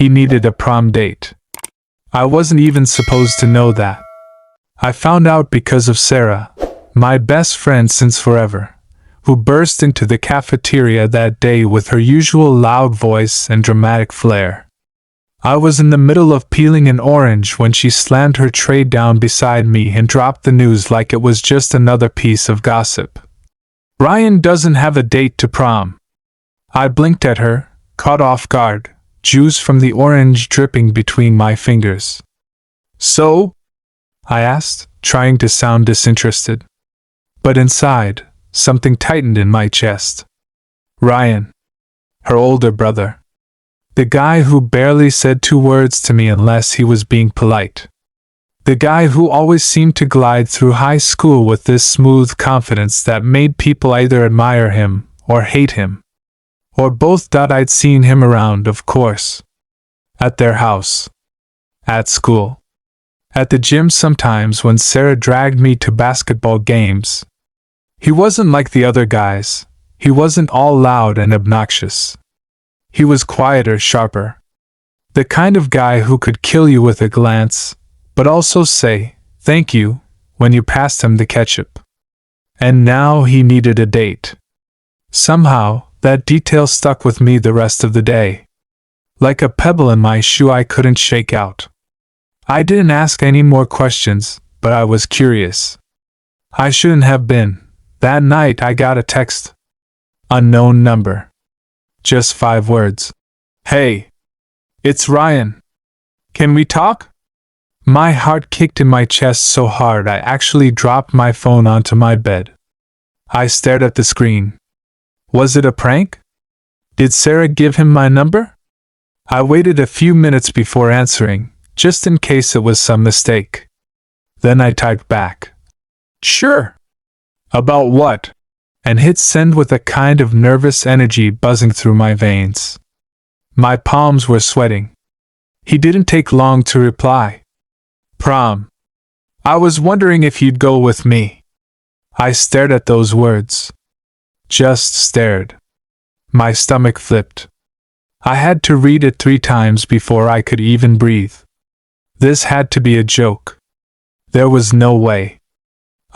he needed a prom date. I wasn't even supposed to know that. I found out because of Sarah, my best friend since forever, who burst into the cafeteria that day with her usual loud voice and dramatic flair. I was in the middle of peeling an orange when she slammed her tray down beside me and dropped the news like it was just another piece of gossip. "Ryan doesn't have a date to prom." I blinked at her, caught off guard, juice from the orange dripping between my fingers. "So?" I asked, trying to sound disinterested. But inside, something tightened in my chest. Ryan, her older brother. The guy who barely said 2 words to me unless he was being polite. The guy who always seemed to glide through high school with this smooth confidence that made people either admire him or hate him. Or both. I'd seen him around, of course. At their house. At school. At the gym sometimes when Sarah dragged me to basketball games. He wasn't like the other guys. He wasn't all loud and obnoxious. He was quieter, sharper. The kind of guy who could kill you with a glance, but also say, "Thank you," when you passed him the ketchup. And now he needed a date. Somehow, that detail stuck with me the rest of the day. Like a pebble in my shoe I couldn't shake out. I didn't ask any more questions, but I was curious. I shouldn't have been. That night I got a text. Unknown number. Just 5 words. "Hey. It's Ryan. Can we talk?" My heart kicked in my chest so hard I actually dropped my phone onto my bed. I stared at the screen. Was it a prank? Did Sarah give him my number? I waited a few minutes before answering, just in case it was some mistake. Then I typed back. "Sure." "About what?" And hit send with a kind of nervous energy buzzing through my veins. My palms were sweating. He didn't take long to reply. "Prom. I was wondering if you'd go with me." I stared at those words. Just stared. My stomach flipped. I had to read it 3 times before I could even breathe. This had to be a joke. There was no way.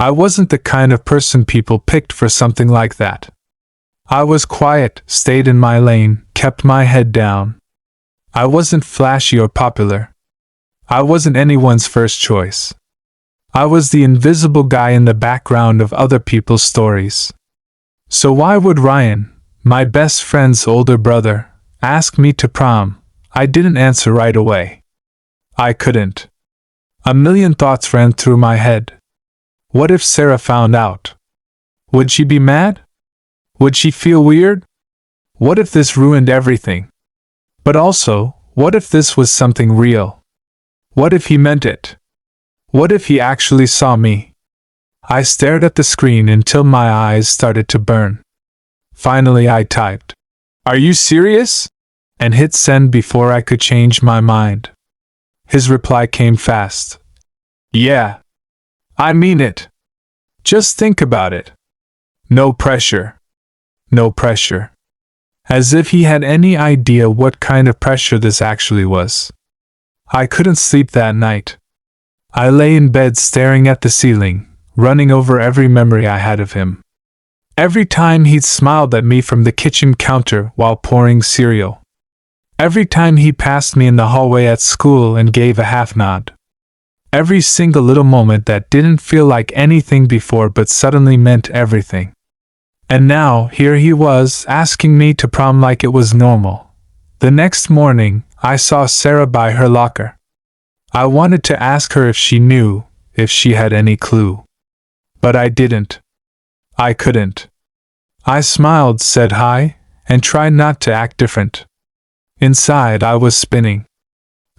I wasn't the kind of person people picked for something like that. I was quiet, stayed in my lane, kept my head down. I wasn't flashy or popular. I wasn't anyone's first choice. I was the invisible guy in the background of other people's stories. So why would Ryan, my best friend's older brother, ask me to prom? I didn't answer right away. I couldn't. A million thoughts ran through my head. What if Sarah found out? Would she be mad? Would she feel weird? What if this ruined everything? But also, what if this was something real? What if he meant it? What if he actually saw me? I stared at the screen until my eyes started to burn. Finally I typed, "Are you serious?" and hit send before I could change my mind. His reply came fast. "Yeah. I mean it. Just think about it. No pressure. No pressure." As if he had any idea what kind of pressure this actually was. I couldn't sleep that night. I lay in bed staring at the ceiling, running over every memory I had of him. Every time he'd smiled at me from the kitchen counter while pouring cereal. Every time he passed me in the hallway at school and gave a half nod. Every single little moment that didn't feel like anything before but suddenly meant everything. And now, here he was, asking me to prom like it was normal. The next morning, I saw Sarah by her locker. I wanted to ask her if she knew, if she had any clue. But I didn't. I couldn't. I smiled, said hi, and tried not to act different. Inside, I was spinning.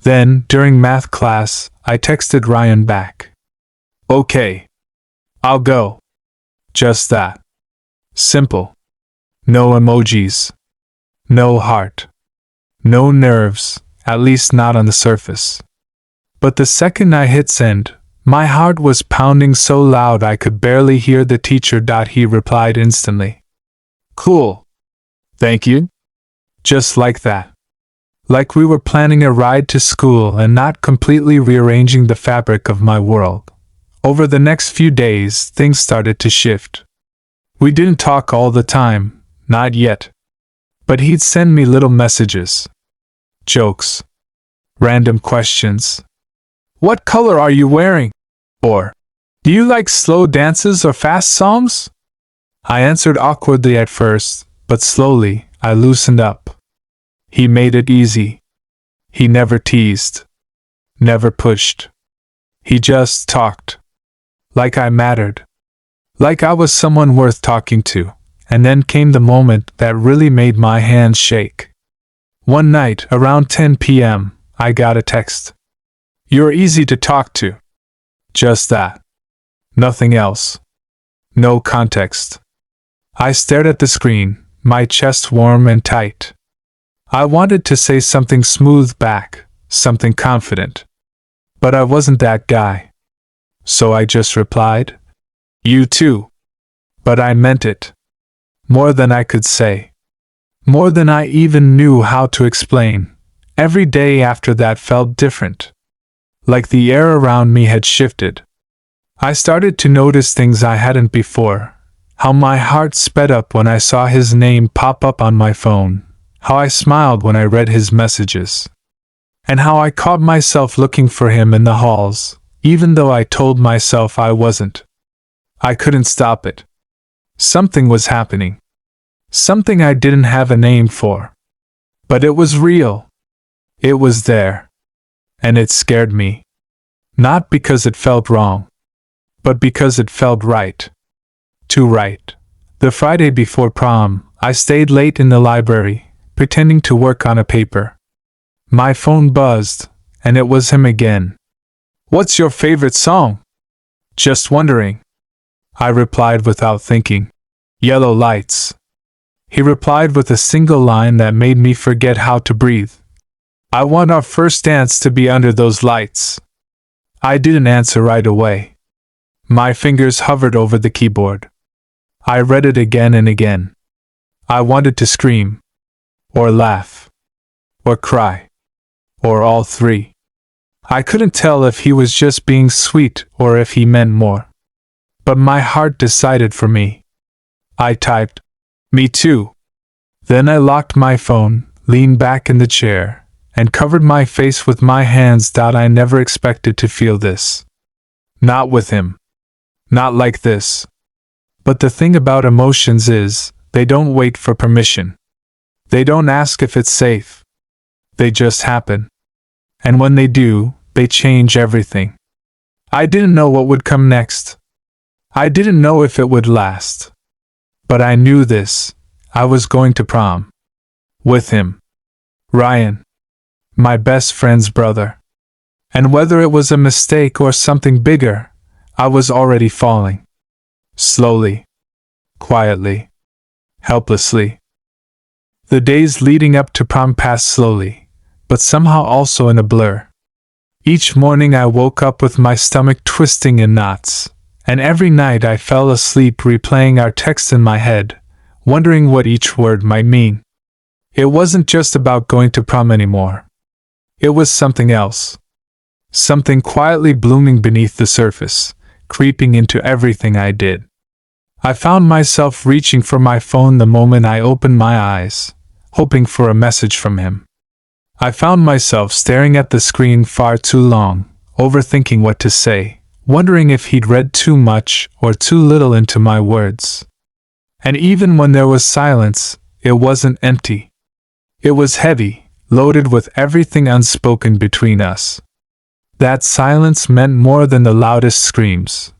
Then, during math class, I texted Ryan back. "Okay. I'll go." Just that. Simple. No emojis. No heart. No nerves, at least not on the surface. But the second I hit send, my heart was pounding so loud I could barely hear the teacher. He replied instantly. "Cool. Thank you." Just like that. like we were planning a ride to school and not completely rearranging the fabric of my world. Over the next few days, things started to shift. We didn't talk all the time, not yet. But he'd send me little messages, jokes, random questions. "What color are you wearing?" Or, "Do you like slow dances or fast songs?" I answered awkwardly at first, but slowly I loosened up. He made it easy. He never teased, never pushed. He just talked. Like I mattered. Like I was someone worth talking to. And then came the moment that really made my hands shake. One night, around 10 p.m., I got a text. "You're easy to talk to." Just that. Nothing else. No context. I stared at the screen, my chest warm and tight. I wanted to say something smooth back, something confident. But I wasn't that guy. So I just replied, "You too." But I meant it. More than I could say. More than I even knew how to explain. Every day after that felt different. Like the air around me had shifted. I started to notice things I hadn't before. How my heart sped up when I saw his name pop up on my phone. How I smiled when I read his messages. And how I caught myself looking for him in the halls, even though I told myself I wasn't. I couldn't stop it. Something was happening. Something I didn't have a name for. But it was real. It was there. And it scared me. Not because it felt wrong, but because it felt right. Too right. The Friday before prom, I stayed late in the library, pretending to work on a paper. My phone buzzed, and it was him again. "What's your favorite song?" "Just wondering." I replied without thinking. "Yellow Lights." He replied with a single line that made me forget how to breathe. "I want our first dance to be under those lights." I didn't answer right away. My fingers hovered over the keyboard. I read it again and again. I wanted to scream, or laugh, or cry, or all three. I couldn't tell if he was just being sweet or if he meant more. But my heart decided for me. I typed, "Me too." Then I locked my phone, leaned back in the chair, and covered my face with my hands. I never expected to feel this. Not with him. Not like this. But the thing about emotions is, they don't wait for permission. They don't ask if it's safe. They just happen. And when they do, they change everything. I didn't know what would come next. I didn't know if it would last. But I knew this. I was going to prom. With him. Ryan. My best friend's brother. And whether it was a mistake or something bigger, I was already falling. Slowly. Quietly. Helplessly. The days leading up to prom passed slowly, but somehow also in a blur. Each morning I woke up with my stomach twisting in knots, and every night I fell asleep replaying our text in my head, wondering what each word might mean. It wasn't just about going to prom anymore. It was something else. Something quietly blooming beneath the surface, creeping into everything I did. I found myself reaching for my phone the moment I opened my eyes, hoping for a message from him. I found myself staring at the screen far too long, overthinking what to say, wondering if he'd read too much or too little into my words. And even when there was silence, it wasn't empty. It was heavy, loaded with everything unspoken between us. That silence meant more than the loudest screams.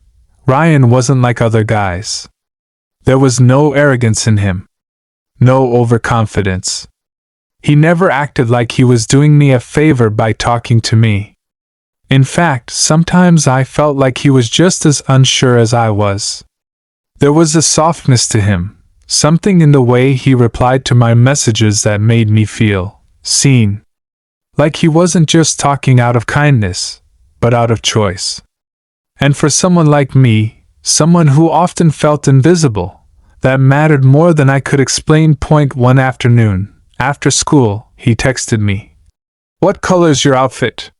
Ryan wasn't like other guys. There was no arrogance in him. No overconfidence. He never acted like he was doing me a favor by talking to me. In fact, sometimes I felt like he was just as unsure as I was. There was a softness to him, something in the way he replied to my messages that made me feel seen. Like he wasn't just talking out of kindness, but out of choice. And for someone like me, someone who often felt invisible, that mattered more than I could explain. One afternoon, after school, he texted me, What color's your outfit?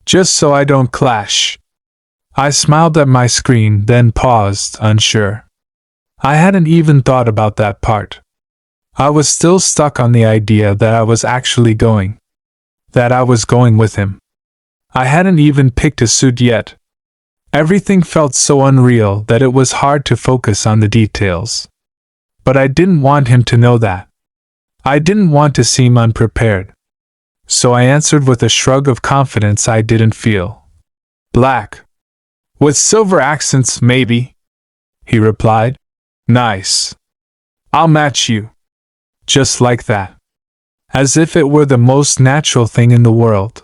Just so I don't clash. I smiled at my screen, then paused, unsure. I hadn't even thought about that part. I was still stuck on the idea that I was actually going. That I was going with him. I hadn't even picked a suit yet. Everything felt so unreal that it was hard to focus on the details. But I didn't want him to know that. I didn't want to seem unprepared. So I answered with a shrug of confidence I didn't feel. Black. With silver accents, maybe, he replied. Nice. I'll match you. Just like that. As if it were the most natural thing in the world.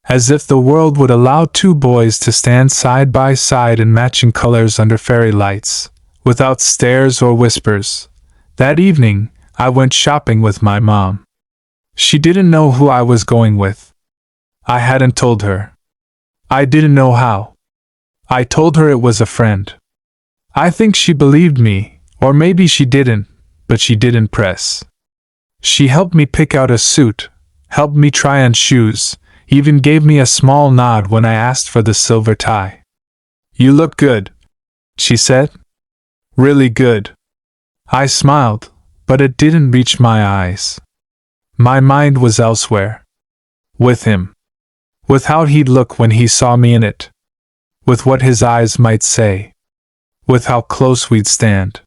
As if the world would allow two boys to stand side by side in matching colors under fairy lights, without stares or whispers. That evening, I went shopping with my mom. She didn't know who I was going with. I hadn't told her. I didn't know how. I told her it was a friend. I think she believed me, or maybe she didn't, but she didn't press. She helped me pick out a suit, helped me try on shoes, even gave me a small nod when I asked for the silver tie. You look good, she said. Really good. I smiled, but it didn't reach my eyes. My mind was elsewhere. With him. With how he'd look when he saw me in it. With what his eyes might say. With how close we'd stand.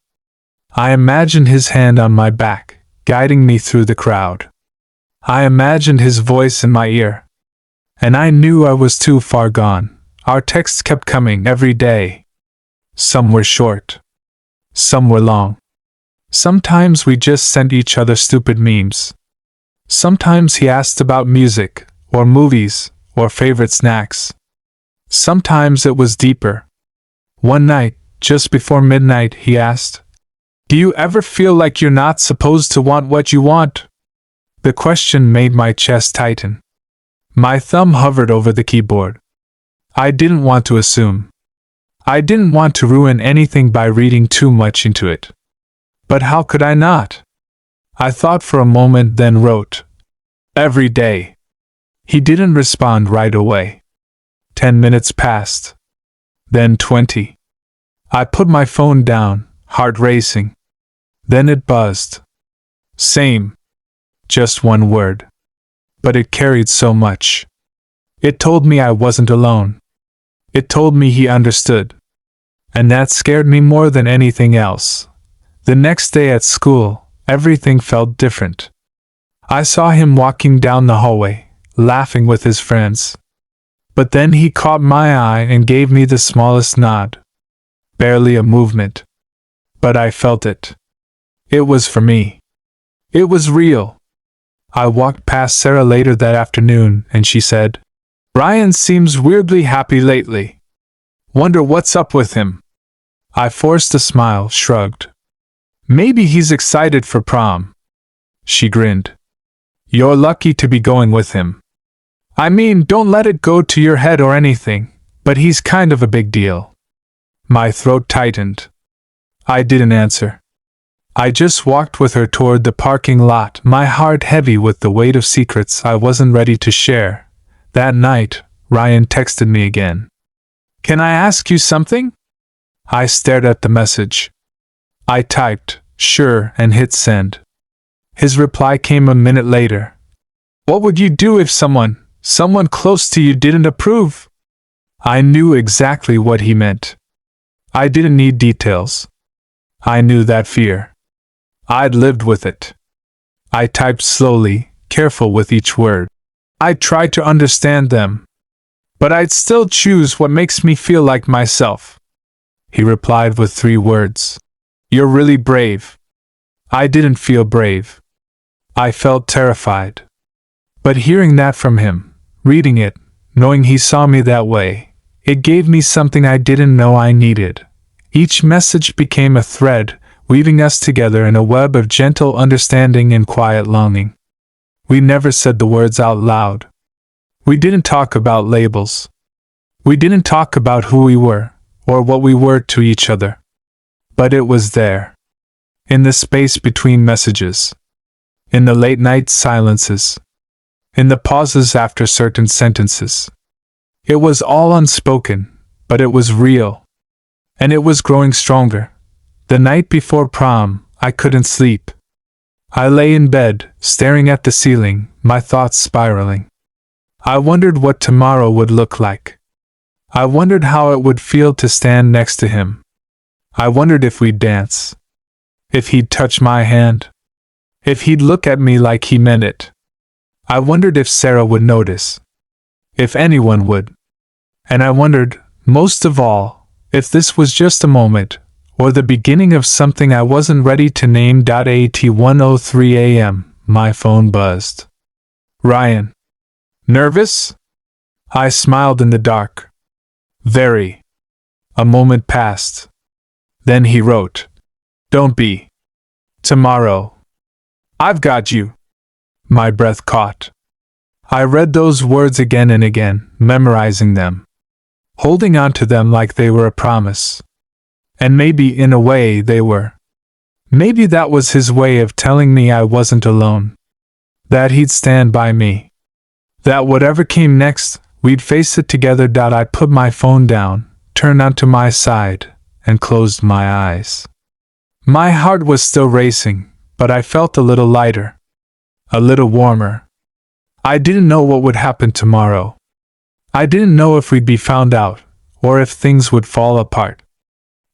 I imagined his hand on my back, guiding me through the crowd. I imagined his voice in my ear. And I knew I was too far gone. Our texts kept coming every day. Some were short. Some were long. Sometimes we just sent each other stupid memes. Sometimes he asked about music, or movies, or favorite snacks. Sometimes it was deeper. One night, just before midnight, he asked, Do you ever feel like you're not supposed to want what you want? The question made my chest tighten. My thumb hovered over the keyboard. I didn't want to assume. I didn't want to ruin anything by reading too much into it. But how could I not? I thought for a moment, then wrote, Every day. He didn't respond right away. 10 minutes passed. Then 20. I put my phone down, heart racing. Then it buzzed. Same. Just one word. But it carried so much. It told me I wasn't alone. It told me he understood. And that scared me more than anything else. The next day at school, everything felt different. I saw him walking down the hallway, laughing with his friends. But then he caught my eye and gave me the smallest nod. Barely a movement. But I felt it. It was for me. It was real. I walked past Sarah later that afternoon, and she said, Ryan seems weirdly happy lately. Wonder what's up with him. I forced a smile, shrugged. Maybe he's excited for prom. She grinned. You're lucky to be going with him. I mean, don't let it go to your head or anything, but he's kind of a big deal. My throat tightened. I didn't answer. I just walked with her toward the parking lot, my heart heavy with the weight of secrets I wasn't ready to share. That night, Ryan texted me again. Can I ask you something? I stared at the message. I typed, sure, and hit send. His reply came a minute later. What would you do if someone close to you didn't approve? I knew exactly what he meant. I didn't need details. I knew that fear. I'd lived with it. I typed slowly, careful with each word. I tried to understand them. But I'd still choose what makes me feel like myself. He replied with 3 words. You're really brave. I didn't feel brave. I felt terrified. But hearing that from him, reading it, knowing he saw me that way, it gave me something I didn't know I needed. Each message became a thread, weaving us together in a web of gentle understanding and quiet longing. We never said the words out loud. We didn't talk about labels. We didn't talk about who we were, or what we were to each other. But it was there. In the space between messages. In the late night silences. in the pauses after certain sentences. It was all unspoken, but it was real. And it was growing stronger. The night before prom, I couldn't sleep. I lay in bed, staring at the ceiling, my thoughts spiraling. I wondered what tomorrow would look like. I wondered how it would feel to stand next to him. I wondered if we'd dance. If he'd touch my hand. If he'd look at me like he meant it. I wondered if Sarah would notice. If anyone would. And I wondered, most of all, if this was just a moment, or the beginning of something I wasn't ready to name. At 1:03 a.m., my phone buzzed. Ryan. Nervous? I smiled in the dark. Very. A moment passed. Then he wrote, "Don't be. Tomorrow. I've got you." My breath caught. I read those words again and again, memorizing them, holding on to them like they were a promise. And maybe in a way they were. Maybe that was his way of telling me I wasn't alone. That he'd stand by me. That whatever came next, we'd face it together. I put my phone down, turned onto my side, and closed my eyes. My heart was still racing, but I felt a little lighter. A little warmer. I didn't know what would happen tomorrow. I didn't know if we'd be found out, or if things would fall apart.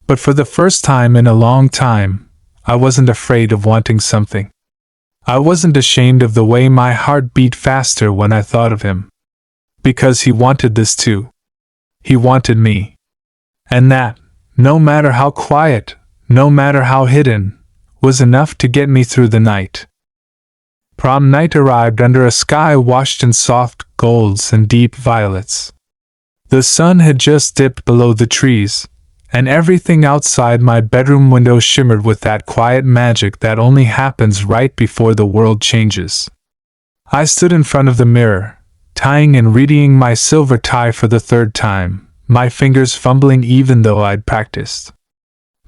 But for the first time in a long time, I wasn't afraid of wanting something. I wasn't ashamed of the way my heart beat faster when I thought of him. Because he wanted this too. He wanted me. And that, no matter how quiet, no matter how hidden, was enough to get me through the night. Prom night arrived under a sky washed in soft golds and deep violets. The sun had just dipped below the trees, and everything outside my bedroom window shimmered with that quiet magic that only happens right before the world changes. I stood in front of the mirror, tying and readying my silver tie for the third time, my fingers fumbling even though I'd practiced.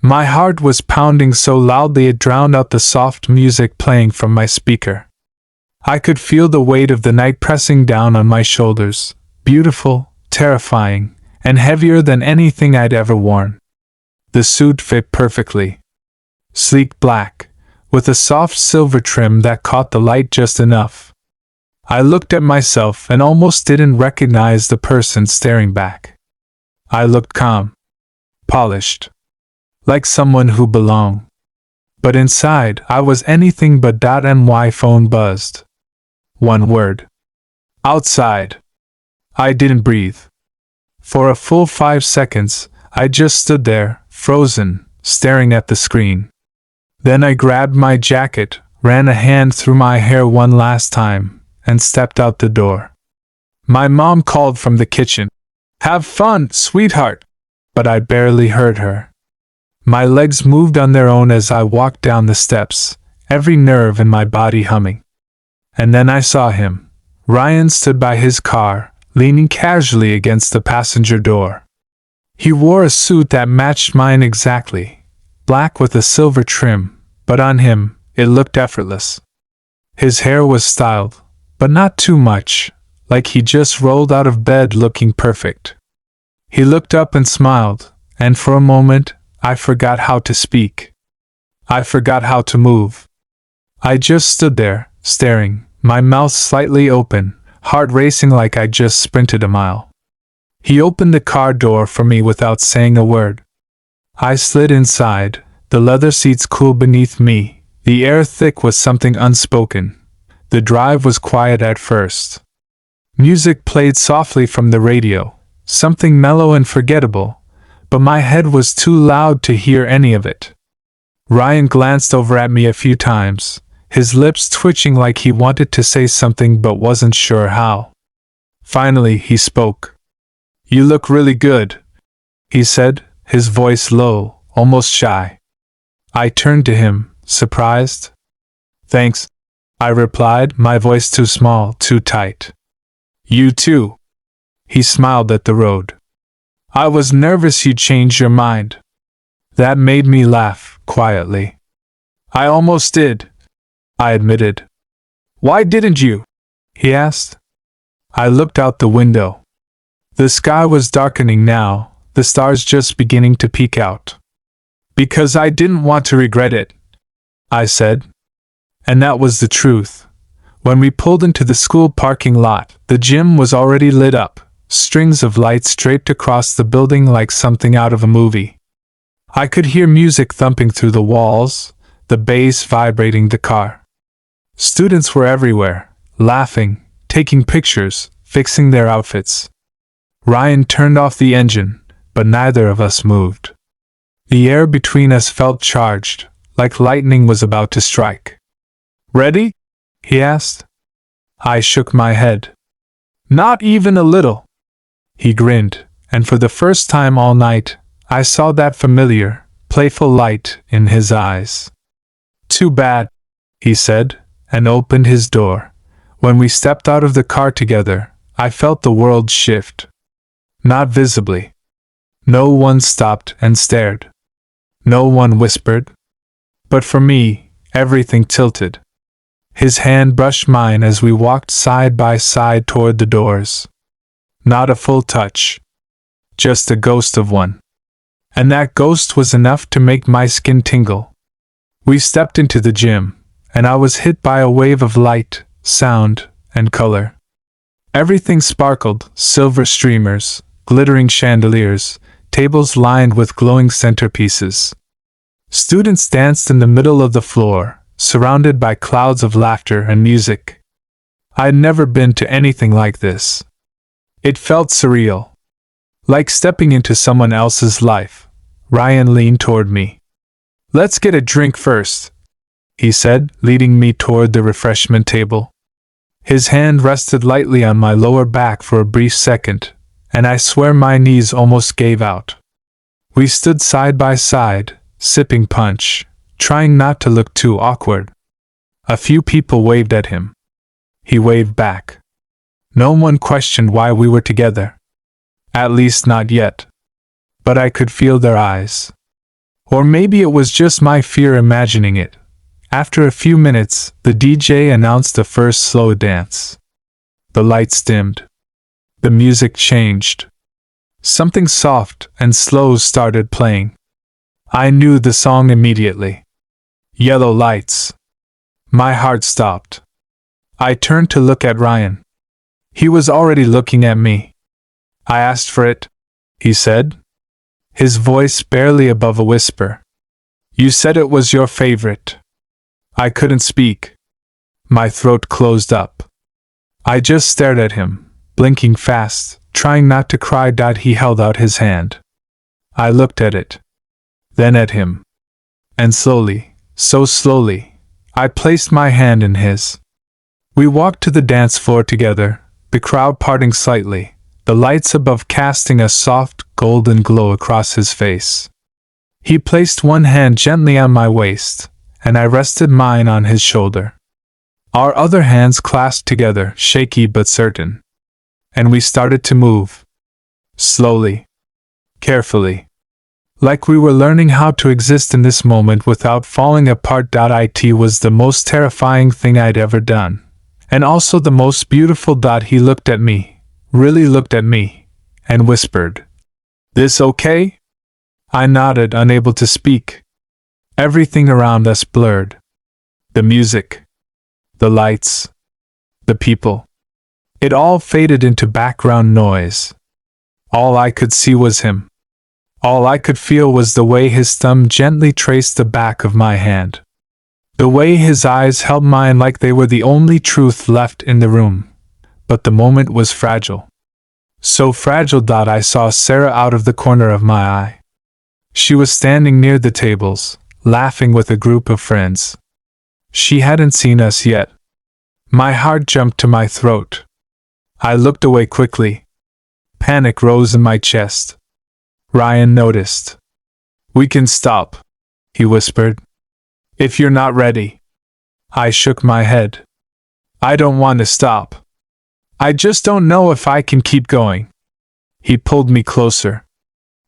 My heart was pounding so loudly it drowned out the soft music playing from my speaker. I could feel the weight of the night pressing down on my shoulders, beautiful, terrifying, and heavier than anything I'd ever worn. The suit fit perfectly. Sleek black, with a soft silver trim that caught the light just enough. I looked at myself and almost didn't recognize the person staring back. I looked calm, polished, like someone who belonged. But inside, I was anything but. My phone buzzed. One word. Outside. I didn't breathe. For a full 5 seconds, I just stood there, frozen, staring at the screen. Then I grabbed my jacket, ran a hand through my hair one last time, and stepped out the door. My mom called from the kitchen. "Have fun, sweetheart!" But I barely heard her. My legs moved on their own as I walked down the steps, every nerve in my body humming. And then I saw him. Ryan stood by his car, leaning casually against the passenger door. He wore a suit that matched mine exactly, black with a silver trim, but on him, it looked effortless. His hair was styled, but not too much, like he just rolled out of bed looking perfect. He looked up and smiled, and for a moment, I forgot how to speak. I forgot how to move. I just stood there, staring, my mouth slightly open, heart racing like I'd just sprinted a mile. He opened the car door for me without saying a word. I slid inside, the leather seats cool beneath me, the air thick with something unspoken. The drive was quiet at first. Music played softly from the radio, something mellow and forgettable, but my head was too loud to hear any of it. Ryan glanced over at me a few times, his lips twitching like he wanted to say something but wasn't sure how. Finally, he spoke. "You look really good," he said, his voice low, almost shy. I turned to him, surprised. "Thanks," I replied, my voice too small, too tight. "You too." He smiled at the road. "I was nervous you'd change your mind." That made me laugh, quietly. "I almost did," I admitted. "Why didn't you?" he asked. I looked out the window. The sky was darkening now, the stars just beginning to peek out. Because I didn't want to regret it, I said. And that was the truth. When we pulled into the school parking lot, the gym was already lit up, strings of lights draped across the building like something out of a movie. I could hear music thumping through the walls, the bass vibrating the car. Students were everywhere, laughing, taking pictures, fixing their outfits. Ryan turned off the engine, but neither of us moved. The air between us felt charged, like lightning was about to strike. Ready? He asked. I shook my head. Not even a little. He grinned, and for the first time all night, I saw that familiar, playful light in his eyes. Too bad, he said, and opened his door. When we stepped out of the car together, I felt the world shift. Not visibly. No one stopped and stared. No one whispered. But for me, everything tilted. His hand brushed mine as we walked side by side toward the doors. Not a full touch. Just a ghost of one. And that ghost was enough to make my skin tingle. We stepped into the gym, and I was hit by a wave of light, sound, and color. Everything sparkled, silver streamers, glittering chandeliers, tables lined with glowing centerpieces. Students danced in the middle of the floor, surrounded by clouds of laughter and music. I'd never been to anything like this. It felt surreal. Like stepping into someone else's life. Ryan leaned toward me. Let's get a drink first, he said, leading me toward the refreshment table. His hand rested lightly on my lower back for a brief second, and I swear my knees almost gave out. We stood side by side, sipping punch, trying not to look too awkward. A few people waved at him. He waved back. No one questioned why we were together. At least not yet. But I could feel their eyes. Or maybe it was just my fear imagining it. After a few minutes, the DJ announced the first slow dance. The lights dimmed. The music changed. Something soft and slow started playing. I knew the song immediately. Yellow Lights. My heart stopped. I turned to look at Ryan. He was already looking at me. I asked for it, he said. His voice barely above a whisper. You said it was your favorite. I couldn't speak. My throat closed up. I just stared at him, blinking fast, trying not to cry. He held out his hand. I looked at it. Then at him. And slowly, so slowly, I placed my hand in his. We walked to the dance floor together, the crowd parting slightly, the lights above casting a soft, golden glow across his face. He placed one hand gently on my waist, and I rested mine on his shoulder. Our other hands clasped together, shaky but certain. And we started to move. Slowly. Carefully. Like we were learning how to exist in this moment without falling apart. It was the most terrifying thing I'd ever done. And also the most beautiful. He looked at me, really looked at me, and whispered, "This okay?" I nodded, unable to speak. Everything around us blurred. The music. The lights. The people. It all faded into background noise. All I could see was him. All I could feel was the way his thumb gently traced the back of my hand. The way his eyes held mine like they were the only truth left in the room. But the moment was fragile. So fragile. I saw Sarah out of the corner of my eye. She was standing near the tables, laughing with a group of friends. She hadn't seen us yet. My heart jumped to my throat. I looked away quickly. Panic rose in my chest. Ryan noticed. "We can stop," he whispered. "If you're not ready." I shook my head. "I don't want to stop. I just don't know if I can keep going." He pulled me closer.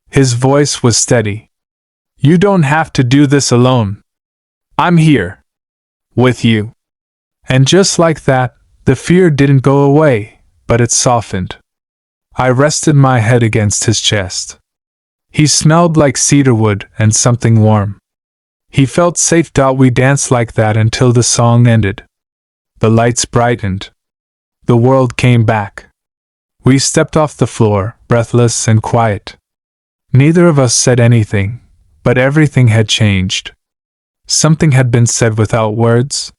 His voice was steady. "You don't have to do this alone. I'm here. With you." And just like that, The fear didn't go away, but it softened. I rested my head against his chest. He smelled like cedarwood and something warm. He felt safe. We danced like that until the song ended. The lights brightened. The world came back. We stepped off the floor, breathless and quiet. Neither of us said anything, but everything had changed. Something had been said without words.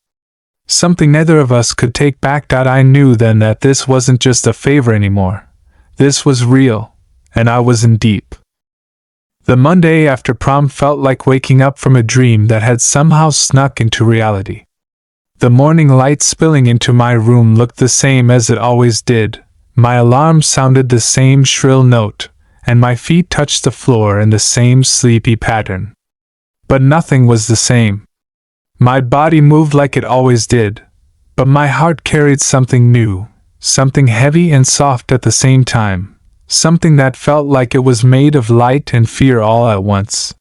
Something neither of us could take back. I knew then that this wasn't just a favor anymore. This was real, and I was in deep. The Monday after prom felt like waking up from a dream that had somehow snuck into reality. The morning light spilling into my room looked the same as it always did. My alarm sounded the same shrill note, and my feet touched the floor in the same sleepy pattern. But nothing was the same. My body moved like it always did, but my heart carried something new, something heavy and soft at the same time, something that felt like it was made of light and fear all at once.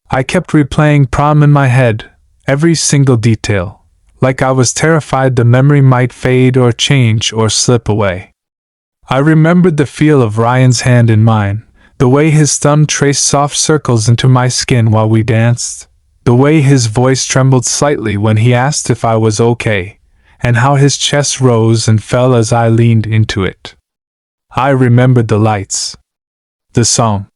I kept replaying prom in my head, every single detail, like I was terrified the memory might fade or change or slip away. I remembered the feel of Ryan's hand in mine, the way his thumb traced soft circles into my skin while we danced, the way his voice trembled slightly when he asked if I was okay, and how his chest rose and fell as I leaned into it. I remembered the lights, the song,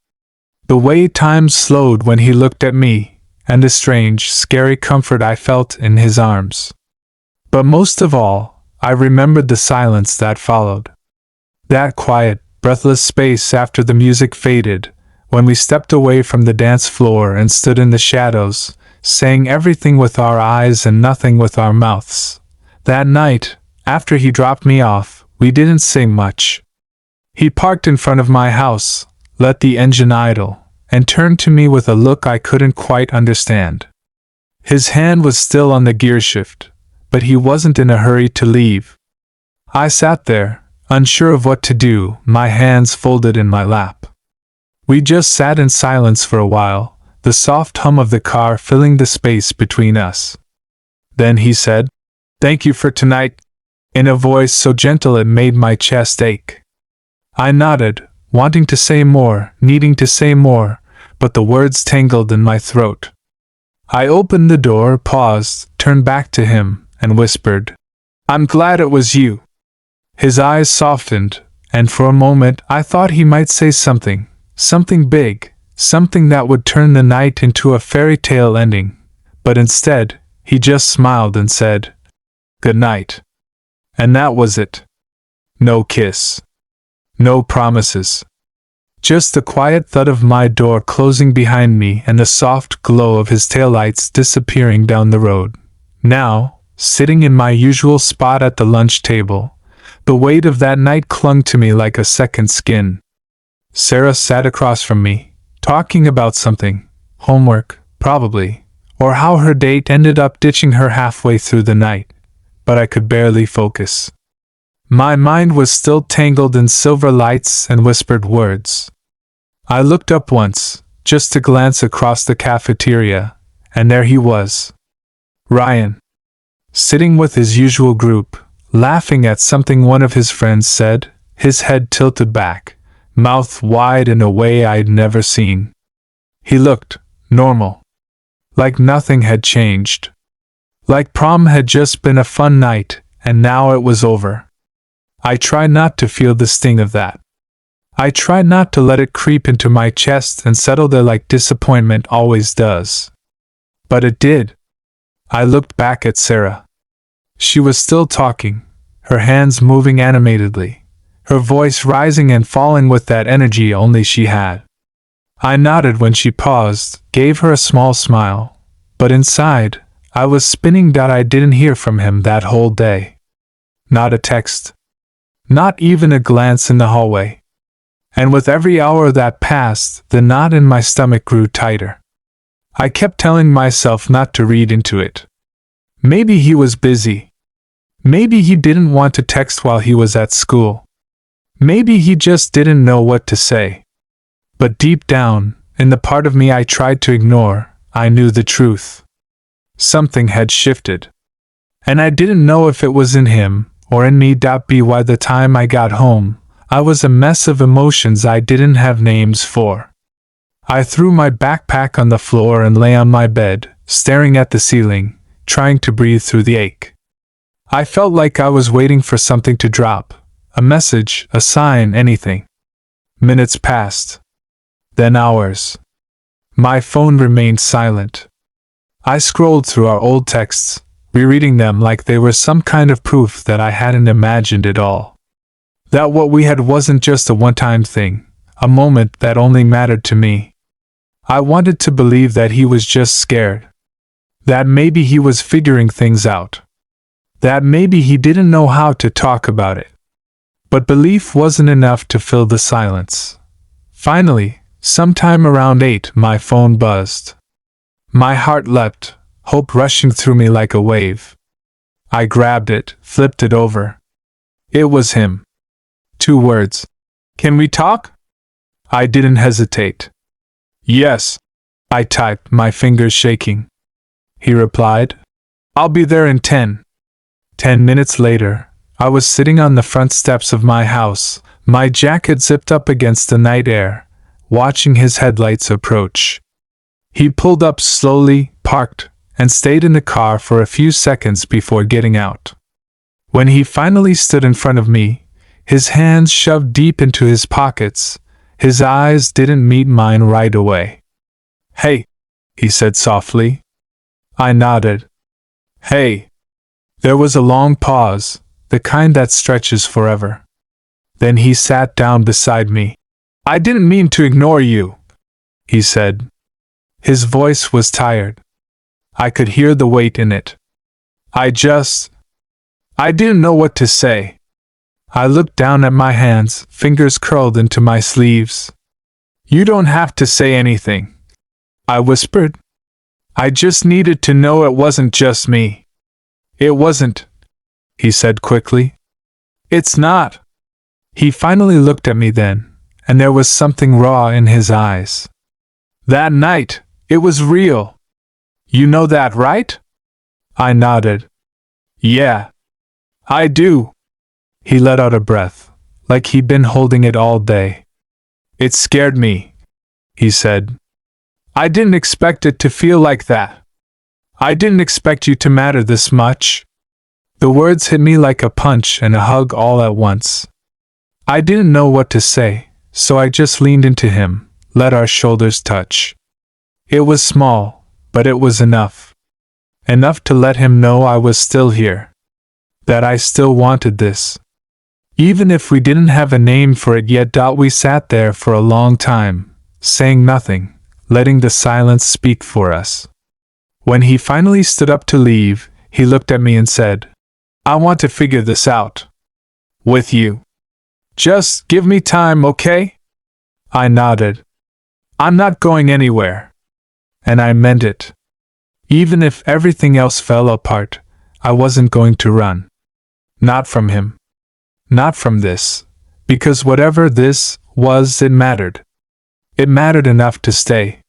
the way time slowed when he looked at me, and the strange, scary comfort I felt in his arms. But most of all, I remembered the silence that followed. That quiet, breathless space after the music faded, when we stepped away from the dance floor and stood in the shadows, saying everything with our eyes and nothing with our mouths. That night, after he dropped me off, we didn't say much. He parked in front of my house, let the engine idle, and turned to me with a look I couldn't quite understand. His hand was still on the gearshift, but he wasn't in a hurry to leave. I sat there, unsure of what to do, my hands folded in my lap. We just sat in silence for a while, the soft hum of the car filling the space between us. Then he said, "Thank you for tonight," in a voice so gentle it made my chest ache. I nodded, wanting to say more, needing to say more, but the words tangled in my throat. I opened the door, paused, turned back to him, and whispered, "I'm glad it was you." His eyes softened, and for a moment I thought he might say something big, something that would turn the night into a fairy tale ending, but instead, he just smiled and said, "Good night." And that was it. No kiss. No promises. Just the quiet thud of my door closing behind me and the soft glow of his taillights disappearing down the road. Now, sitting in my usual spot at the lunch table, the weight of that night clung to me like a second skin. Sarah sat across from me, talking about something, homework, probably, or how her date ended up ditching her halfway through the night, but I could barely focus. My mind was still tangled in silver lights and whispered words. I looked up once, just to glance across the cafeteria, and there he was. Ryan. Sitting with his usual group, laughing at something one of his friends said, his head tilted back, mouth wide in a way I'd never seen. He looked normal. Like nothing had changed. Like prom had just been a fun night, and now it was over. I tried not to feel the sting of that. I tried not to let it creep into my chest and settle there like disappointment always does. But it did. I looked back at Sarah. She was still talking, her hands moving animatedly, her voice rising and falling with that energy only she had. I nodded when she paused, gave her a small smile, but inside, I was spinning. I didn't hear from him that whole day. Not a text. Not even a glance in the hallway. And with every hour that passed, the knot in my stomach grew tighter. I kept telling myself not to read into it. Maybe he was busy. Maybe he didn't want to text while he was at school. Maybe he just didn't know what to say. But deep down, in the part of me I tried to ignore, I knew the truth. Something had shifted. And I didn't know if it was in him, or in me. By the time I got home, I was a mess of emotions I didn't have names for. I threw my backpack on the floor and lay on my bed, staring at the ceiling, trying to breathe through the ache. I felt like I was waiting for something to drop, a message, a sign, anything. Minutes passed. Then hours. My phone remained silent. I scrolled through our old texts, rereading them like they were some kind of proof that I hadn't imagined it all. That what we had wasn't just a one-time thing, a moment that only mattered to me. I wanted to believe that he was just scared. That maybe he was figuring things out. That maybe he didn't know how to talk about it. But belief wasn't enough to fill the silence. Finally, sometime around 8, my phone buzzed. My heart leapt, hope rushing through me like a wave. I grabbed it, flipped it over. It was him. 2 words. "Can we talk?" I didn't hesitate. "Yes," I typed, my fingers shaking. He replied, "I'll be there in 10. 10 minutes later, I was sitting on the front steps of my house, my jacket zipped up against the night air, watching his headlights approach. He pulled up slowly, parked, and stayed in the car for a few seconds before getting out. When he finally stood in front of me, his hands shoved deep into his pockets, his eyes didn't meet mine right away. "Hey," he said softly. I nodded. "Hey." There was a long pause, the kind that stretches forever. Then he sat down beside me. "I didn't mean to ignore you," he said. His voice was tired. I could hear the weight in it. I didn't know what to say." I looked down at my hands, fingers curled into my sleeves. "You don't have to say anything," I whispered. "I just needed to know it wasn't just me." "It wasn't," he said quickly. "It's not." He finally looked at me then, and there was something raw in his eyes. "That night, it was real. You know that, right?" I nodded. "Yeah. I do." He let out a breath, like he'd been holding it all day. "It scared me," he said. "I didn't expect it to feel like that. I didn't expect you to matter this much." The words hit me like a punch and a hug all at once. I didn't know what to say, so I just leaned into him, let our shoulders touch. It was small, but it was enough. Enough to let him know I was still here. That I still wanted this. Even if we didn't have a name for it yet. We sat there for a long time, saying nothing, letting the silence speak for us. When he finally stood up to leave, he looked at me and said, "I want to figure this out. With you. Just give me time, okay?" I nodded. "I'm not going anywhere." And I meant it. Even if everything else fell apart, I wasn't going to run. Not from him. Not from this. Because whatever this was, it mattered. It mattered enough to stay.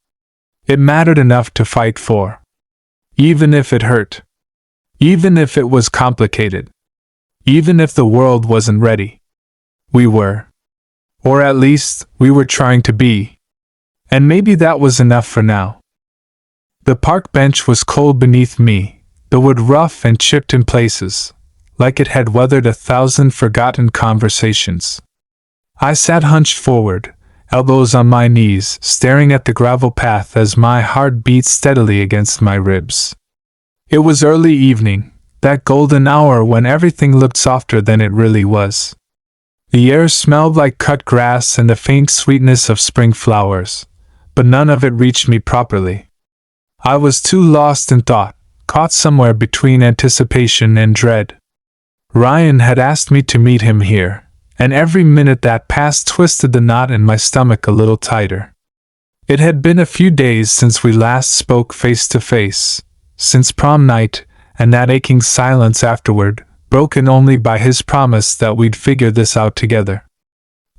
It mattered enough to fight for. Even if it hurt. Even if it was complicated. Even if the world wasn't ready. We were. Or at least, we were trying to be. And maybe that was enough for now. The park bench was cold beneath me, the wood rough and chipped in places, like it had weathered 1,000 forgotten conversations. I sat hunched forward, elbows on my knees, staring at the gravel path as my heart beat steadily against my ribs. It was early evening, that golden hour when everything looked softer than it really was. The air smelled like cut grass and the faint sweetness of spring flowers, but none of it reached me properly. I was too lost in thought, caught somewhere between anticipation and dread. Ryan had asked me to meet him here, and every minute that passed twisted the knot in my stomach a little tighter. It had been a few days since we last spoke face to face, since prom night, and that aching silence afterward, broken only by his promise that we'd figure this out together.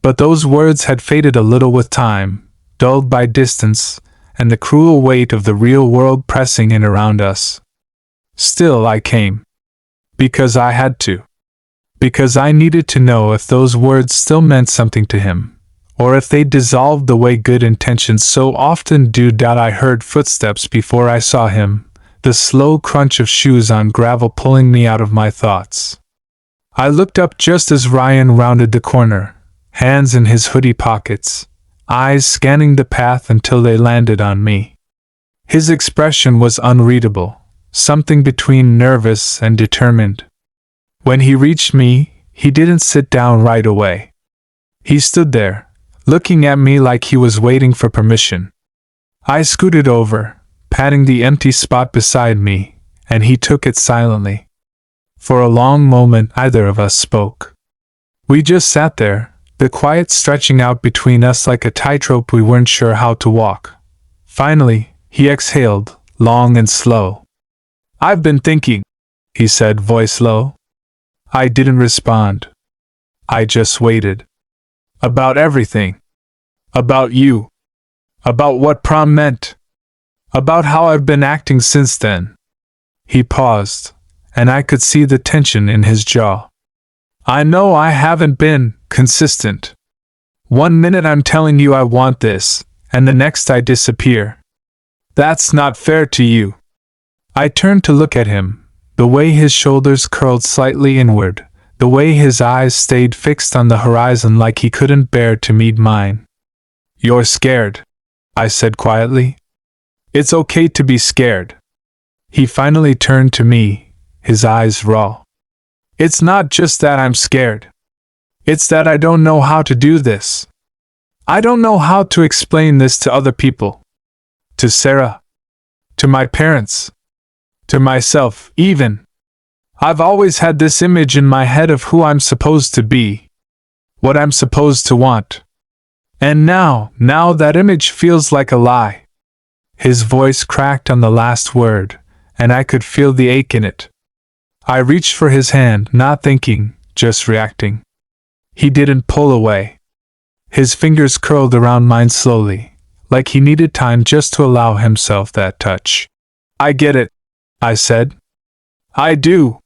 But those words had faded a little with time, dulled by distance, and the cruel weight of the real world pressing in around us. Still I came. Because I had to. because I needed to know if those words still meant something to him, or if they dissolved the way good intentions so often do. I heard footsteps before I saw him, the slow crunch of shoes on gravel pulling me out of my thoughts. I looked up just as Ryan rounded the corner, hands in his hoodie pockets, eyes scanning the path until they landed on me. His expression was unreadable, something between nervous and determined. When he reached me, he didn't sit down right away. He stood there, looking at me like he was waiting for permission. I scooted over, patting the empty spot beside me, and he took it silently. For a long moment, neither of us spoke. We just sat there, the quiet stretching out between us like a tightrope we weren't sure how to walk. Finally, he exhaled, long and slow. "I've been thinking," he said, voice low. I didn't respond. I just waited. About everything. About you. About what prom meant. About how I've been acting since then. He paused, and I could see the tension in his jaw. "I know I haven't been consistent. One minute I'm telling you I want this, and the next I disappear. That's not fair to you." I turned to look at him, the way his shoulders curled slightly inward, the way his eyes stayed fixed on the horizon like he couldn't bear to meet mine. "You're scared," I said quietly. "It's okay to be scared." He finally turned to me, his eyes raw. "It's not just that I'm scared. It's that I don't know how to do this. I don't know how to explain this to other people. To Sarah. To my parents. To myself, even. I've always had this image in my head of who I'm supposed to be. What I'm supposed to want. And now that image feels like a lie." His voice cracked on the last word, and I could feel the ache in it. I reached for his hand, not thinking, just reacting. He didn't pull away. His fingers curled around mine slowly, like he needed time just to allow himself that touch. "I get it," I said. "I do.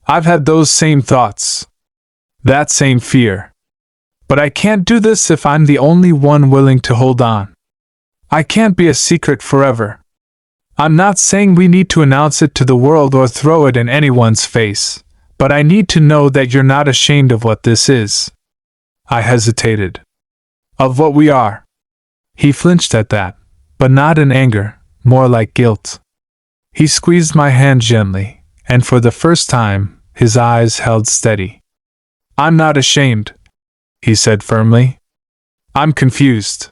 I've had those same thoughts. That same fear. But I can't do this if I'm the only one willing to hold on. I can't be a secret forever. I'm not saying we need to announce it to the world or throw it in anyone's face, but I need to know that you're not ashamed of what this is." I hesitated. "Of what we are." He flinched at that, but not in anger, more like guilt. He squeezed my hand gently, and for the first time, his eyes held steady. "I'm not ashamed," he said firmly. "I'm confused.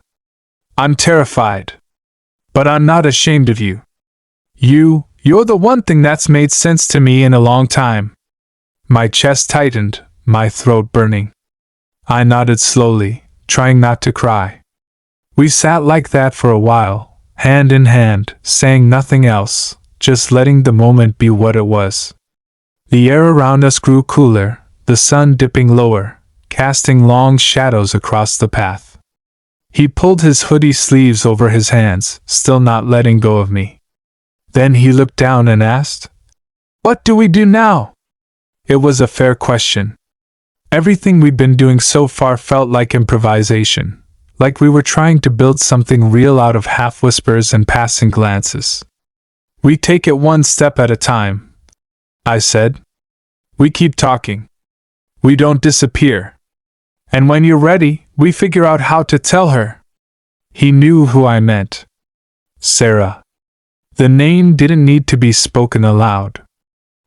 I'm terrified. But I'm not ashamed of you. You're the one thing that's made sense to me in a long time." My chest tightened, my throat burning. I nodded slowly, trying not to cry. We sat like that for a while, hand in hand, saying nothing else, just letting the moment be what it was. The air around us grew cooler, the sun dipping lower, casting long shadows across the path. He pulled his hoodie sleeves over his hands, still not letting go of me. Then he looked down and asked, "What do we do now?" It was a fair question. Everything we'd been doing so far felt like improvisation, like we were trying to build something real out of half-whispers and passing glances. "We take it one step at a time," I said. "We keep talking. We don't disappear. And when you're ready, we figure out how to tell her." He knew who I meant. Sarah. The name didn't need to be spoken aloud.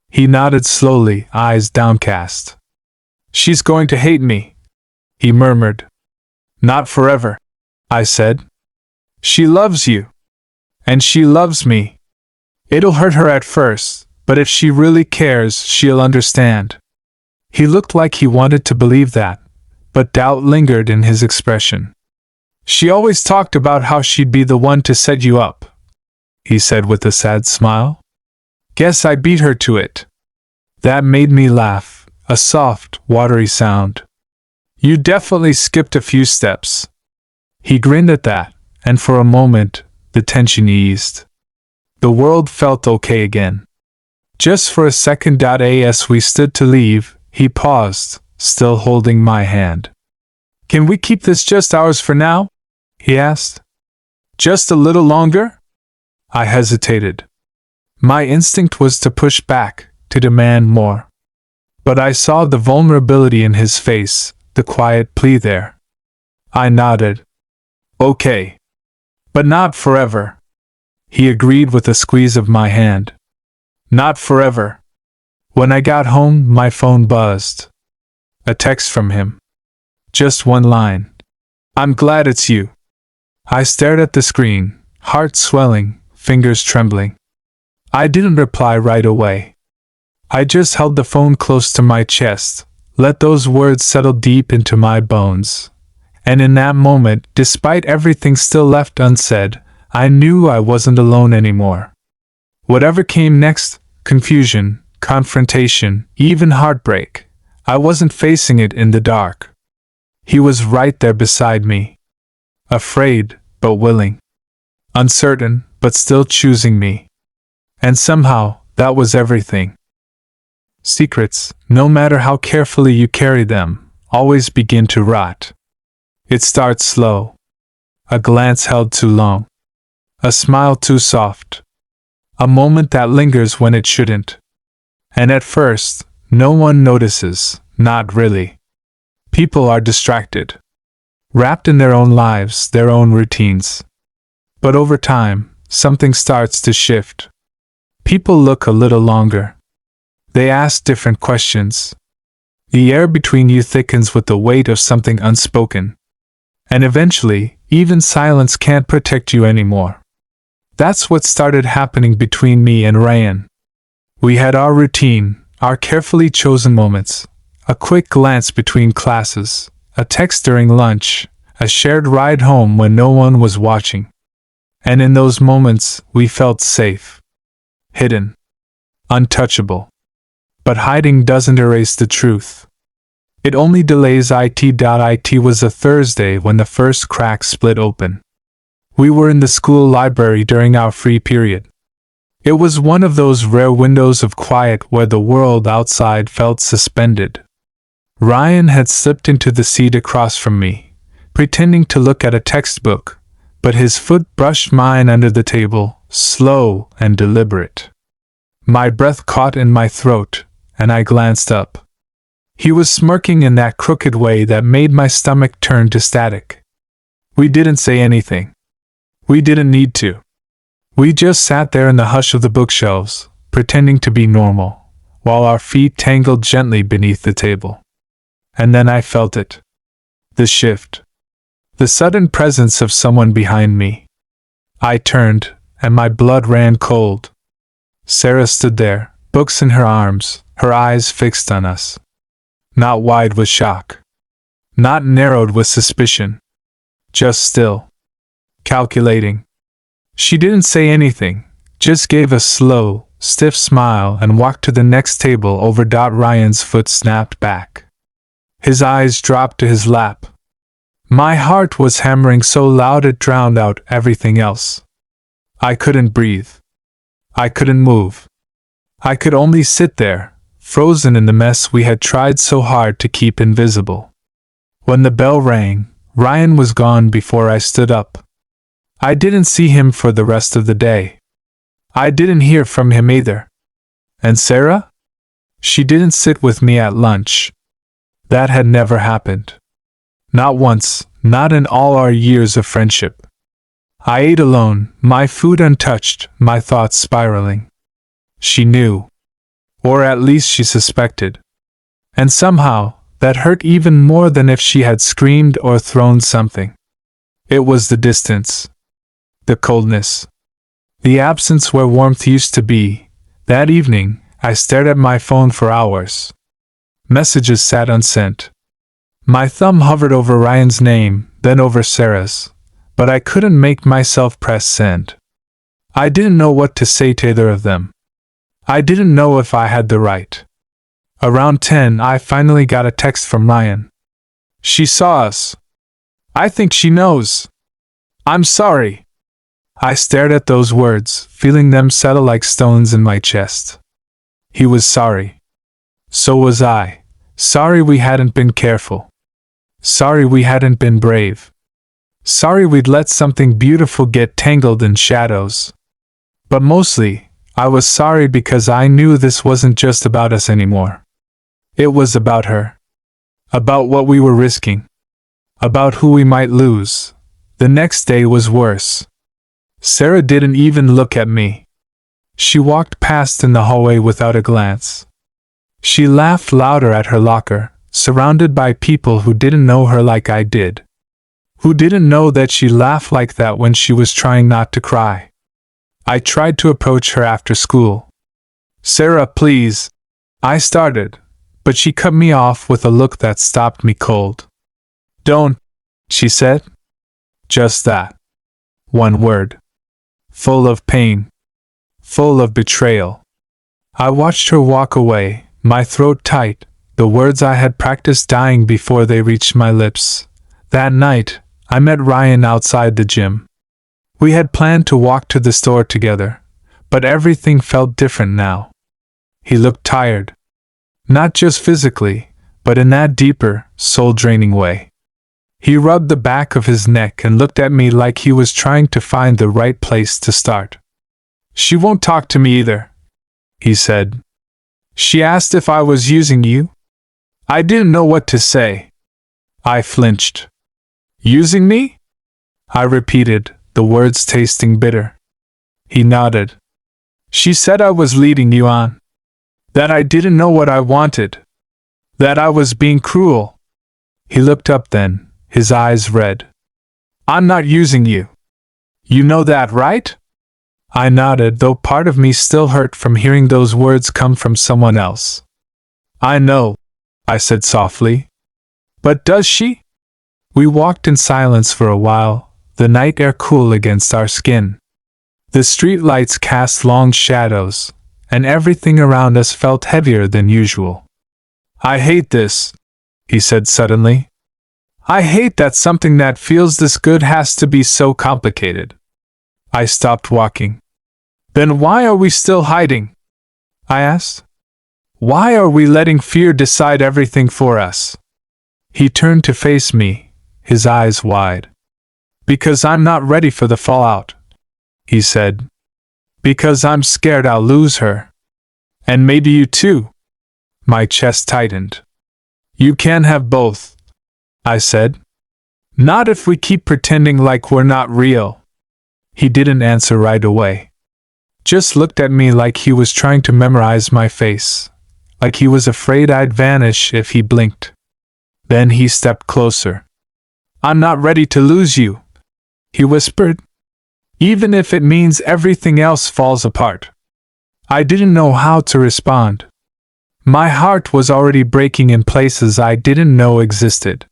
He nodded slowly, eyes downcast. "She's going to hate me," he murmured. "Not forever," I said. "She loves you. And she loves me. It'll hurt her at first, but if she really cares, she'll understand." He looked like he wanted to believe that, but doubt lingered in his expression. "She always talked about how she'd be the one to set you up," he said with a sad smile. "Guess I beat her to it." That made me laugh, a soft, watery sound. "You definitely skipped a few steps." He grinned at that, and for a moment, the tension eased. The world felt okay again. Just for a second. As we stood to leave, He paused, still holding my hand. Can we keep this just ours for now? He asked. Just a little longer? I hesitated. My instinct was to push back, to demand more. But I saw the vulnerability in his face, the quiet plea there. I nodded. Okay. But not forever. He agreed with a squeeze of my hand. Not forever. When I got home, my phone buzzed. A text from him. Just one line. I'm glad it's you. I stared at the screen, heart swelling, fingers trembling. I didn't reply right away. I just held the phone close to my chest, let those words settle deep into my bones. And in that moment, despite everything still left unsaid, I knew I wasn't alone anymore. Whatever came next, confusion, confrontation, even heartbreak, I wasn't facing it in the dark. He was right there beside me. Afraid, but willing. Uncertain, but still choosing me. And somehow, that was everything. Secrets, no matter how carefully you carry them, always begin to rot. It starts slow. A glance held too long. A smile too soft. A moment that lingers when it shouldn't. And at first, no one notices, not really. People are distracted. Wrapped in their own lives, their own routines. But over time, something starts to shift. People look a little longer. They ask different questions. The air between you thickens with the weight of something unspoken. And eventually, even silence can't protect you anymore. That's what started happening between me and Ryan. We had our routine, our carefully chosen moments, a quick glance between classes, a text during lunch, a shared ride home when no one was watching. And in those moments, we felt safe. Hidden. Untouchable. But hiding doesn't erase the truth. It only delays it. It was a Thursday when the first crack split open. We were in the school library during our free period. It was one of those rare windows of quiet where the world outside felt suspended. Ryan had slipped into the seat across from me, pretending to look at a textbook, but his foot brushed mine under the table, slow and deliberate. My breath caught in my throat, and I glanced up. He was smirking in that crooked way that made my stomach turn to static. We didn't say anything. We didn't need to. We just sat there in the hush of the bookshelves, pretending to be normal, while our feet tangled gently beneath the table. And then I felt it. The shift. The sudden presence of someone behind me. I turned, and my blood ran cold. Sarah stood there, books in her arms, her eyes fixed on us. Not wide with shock. Not narrowed with suspicion. Just still. Calculating. She didn't say anything, just gave a slow, stiff smile and walked to the next table over. Ryan's foot snapped back. His eyes dropped to his lap. My heart was hammering so loud it drowned out everything else. I couldn't breathe. I couldn't move. I could only sit there, frozen in the mess we had tried so hard to keep invisible. When the bell rang, Ryan was gone before I stood up. I didn't see him for the rest of the day. I didn't hear from him either. And Sarah? She didn't sit with me at lunch. That had never happened. Not once, not in all our years of friendship. I ate alone, my food untouched, my thoughts spiraling. She knew. Or at least she suspected. And somehow, that hurt even more than if she had screamed or thrown something. It was the distance. The coldness. The absence where warmth used to be. That evening, I stared at my phone for hours. Messages sat unsent. My thumb hovered over Ryan's name, then over Sarah's, but I couldn't make myself press send. I didn't know what to say to either of them. I didn't know if I had the right. Around 10, I finally got a text from Ryan. She saw us. I think she knows. I'm sorry. I stared at those words, feeling them settle like stones in my chest. He was sorry. So was I. Sorry we hadn't been careful. Sorry we hadn't been brave. Sorry we'd let something beautiful get tangled in shadows. But mostly, I was sorry because I knew this wasn't just about us anymore. It was about her. About what we were risking. About who we might lose. The next day was worse. Sarah didn't even look at me. She walked past in the hallway without a glance. She laughed louder at her locker, surrounded by people who didn't know her like I did. Who didn't know that she laughed like that when she was trying not to cry. I tried to approach her after school. "Sarah, please," I started, but she cut me off with a look that stopped me cold. "Don't," she said. Just that. One word. Full of pain. Full of betrayal. I watched her walk away, my throat tight, the words I had practiced dying before they reached my lips. That night, I met Ryan outside the gym. We had planned to walk to the store together, but everything felt different now. He looked tired. Not just physically, but in that deeper, soul-draining way. He rubbed the back of his neck and looked at me like he was trying to find the right place to start. "She won't talk to me either," he said. "She asked if I was using you." I didn't know what to say. I flinched. "Using me?" I repeated, the words tasting bitter. He nodded. "She said I was leading you on. That I didn't know what I wanted. That I was being cruel." He looked up then, his eyes red. "I'm not using you. You know that, right?" I nodded, though part of me still hurt from hearing those words come from someone else. "I know," I said softly. "But does she?" We walked in silence for a while, the night air cool against our skin. The street lights cast long shadows, and everything around us felt heavier than usual. "I hate this," he said suddenly. "I hate that something that feels this good has to be so complicated." I stopped walking. "Then why are we still hiding?" I asked. "Why are we letting fear decide everything for us?" He turned to face me, his eyes wide. "Because I'm not ready for the fallout," he said. "Because I'm scared I'll lose her. And maybe you too." My chest tightened. "You can have both," I said. "Not if we keep pretending like we're not real." He didn't answer right away. Just looked at me like he was trying to memorize my face, like he was afraid I'd vanish if he blinked. Then he stepped closer. "I'm not ready to lose you," he whispered. "Even if it means everything else falls apart." I didn't know how to respond. My heart was already breaking in places I didn't know existed.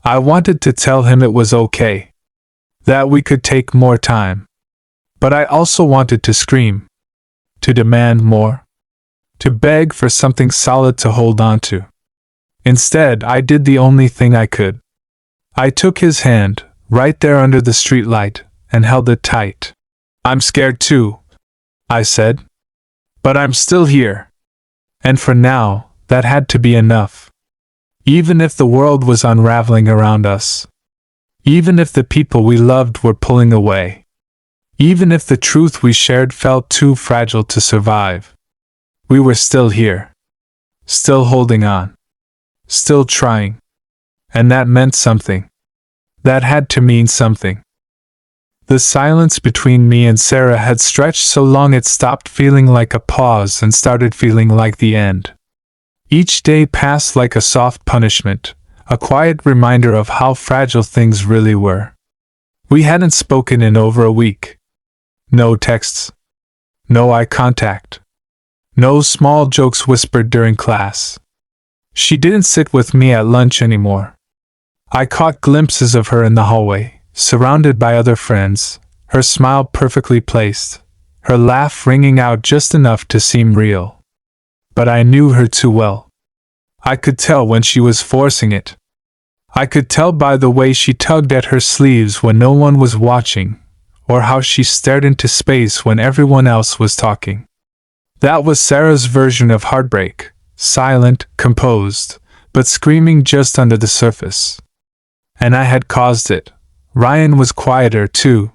I wanted to tell him it was okay, that we could take more time. But I also wanted to scream, to demand more, to beg for something solid to hold on to. Instead, I did the only thing I could. I took his hand, right there under the streetlight, and held it tight. "I'm scared too," I said. "But I'm still here." And for now, that had to be enough. Even if the world was unraveling around us. Even if the people we loved were pulling away. Even if the truth we shared felt too fragile to survive. We were still here. Still holding on. Still trying. And that meant something. That had to mean something. The silence between me and Sarah had stretched so long it stopped feeling like a pause and started feeling like the end. Each day passed like a soft punishment, a quiet reminder of how fragile things really were. We hadn't spoken in over a week. No texts. No eye contact. No small jokes whispered during class. She didn't sit with me at lunch anymore. I caught glimpses of her in the hallway, surrounded by other friends, her smile perfectly placed, her laugh ringing out just enough to seem real. But I knew her too well. I could tell when she was forcing it. I could tell by the way she tugged at her sleeves when no one was watching, or how she stared into space when everyone else was talking. That was Sarah's version of heartbreak, silent, composed, but screaming just under the surface. And I had caused it. Ryan was quieter too.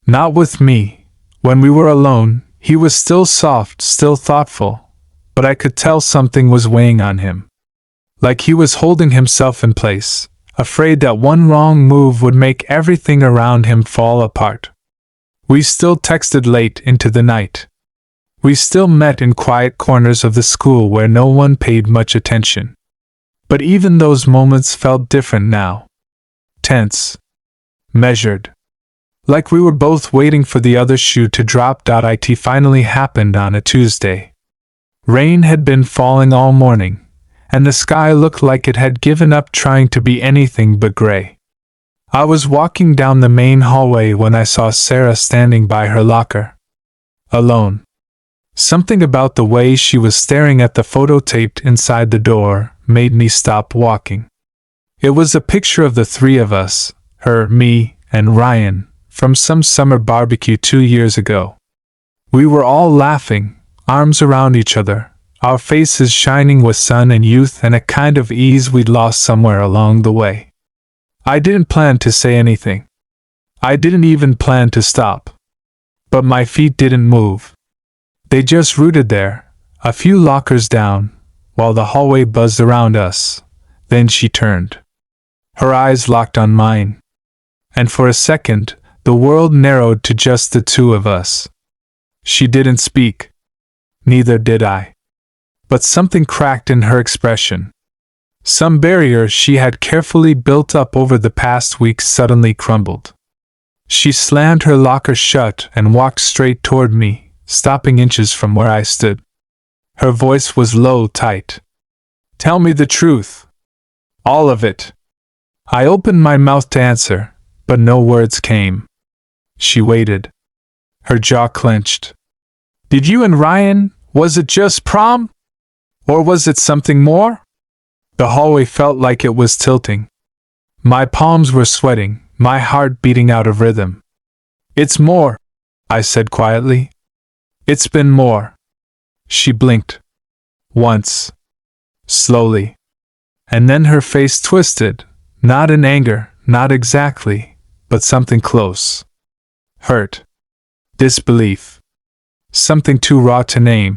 Not with me. When we were alone, he was still soft, still thoughtful, but I could tell something was weighing on him. Like he was holding himself in place, afraid that one wrong move would make everything around him fall apart. We still texted late into the night. We still met in quiet corners of the school where no one paid much attention. But even those moments felt different now. Tense. Measured. Like we were both waiting for the other shoe to drop. It finally happened on a Tuesday. Rain had been falling all morning, and the sky looked like it had given up trying to be anything but gray. I was walking down the main hallway when I saw Sarah standing by her locker. Alone. Something about the way she was staring at the photo taped inside the door made me stop walking. It was a picture of the three of us, her, me, and Ryan, from some summer barbecue 2 years ago. We were all laughing, arms around each other, our faces shining with sun and youth and a kind of ease we'd lost somewhere along the way. I didn't plan to say anything. I didn't even plan to stop. But my feet didn't move. They just rooted there, a few lockers down, while the hallway buzzed around us. Then she turned. Her eyes locked on mine. And for a second, the world narrowed to just the two of us. She didn't speak. Neither did I. But something cracked in her expression. Some barrier she had carefully built up over the past weeks suddenly crumbled. She slammed her locker shut and walked straight toward me, stopping inches from where I stood. Her voice was low, tight. "Tell me the truth. All of it." I opened my mouth to answer, but no words came. She waited. Her jaw clenched. "Did you and Ryan, was it just prom? Or was it something more?" The hallway felt like it was tilting. My palms were sweating, my heart beating out of rhythm. "It's more," I said quietly. "It's been more." She blinked. Once. Slowly. And then her face twisted, not in anger, not exactly, but something close. Hurt. Disbelief. Something too raw to name.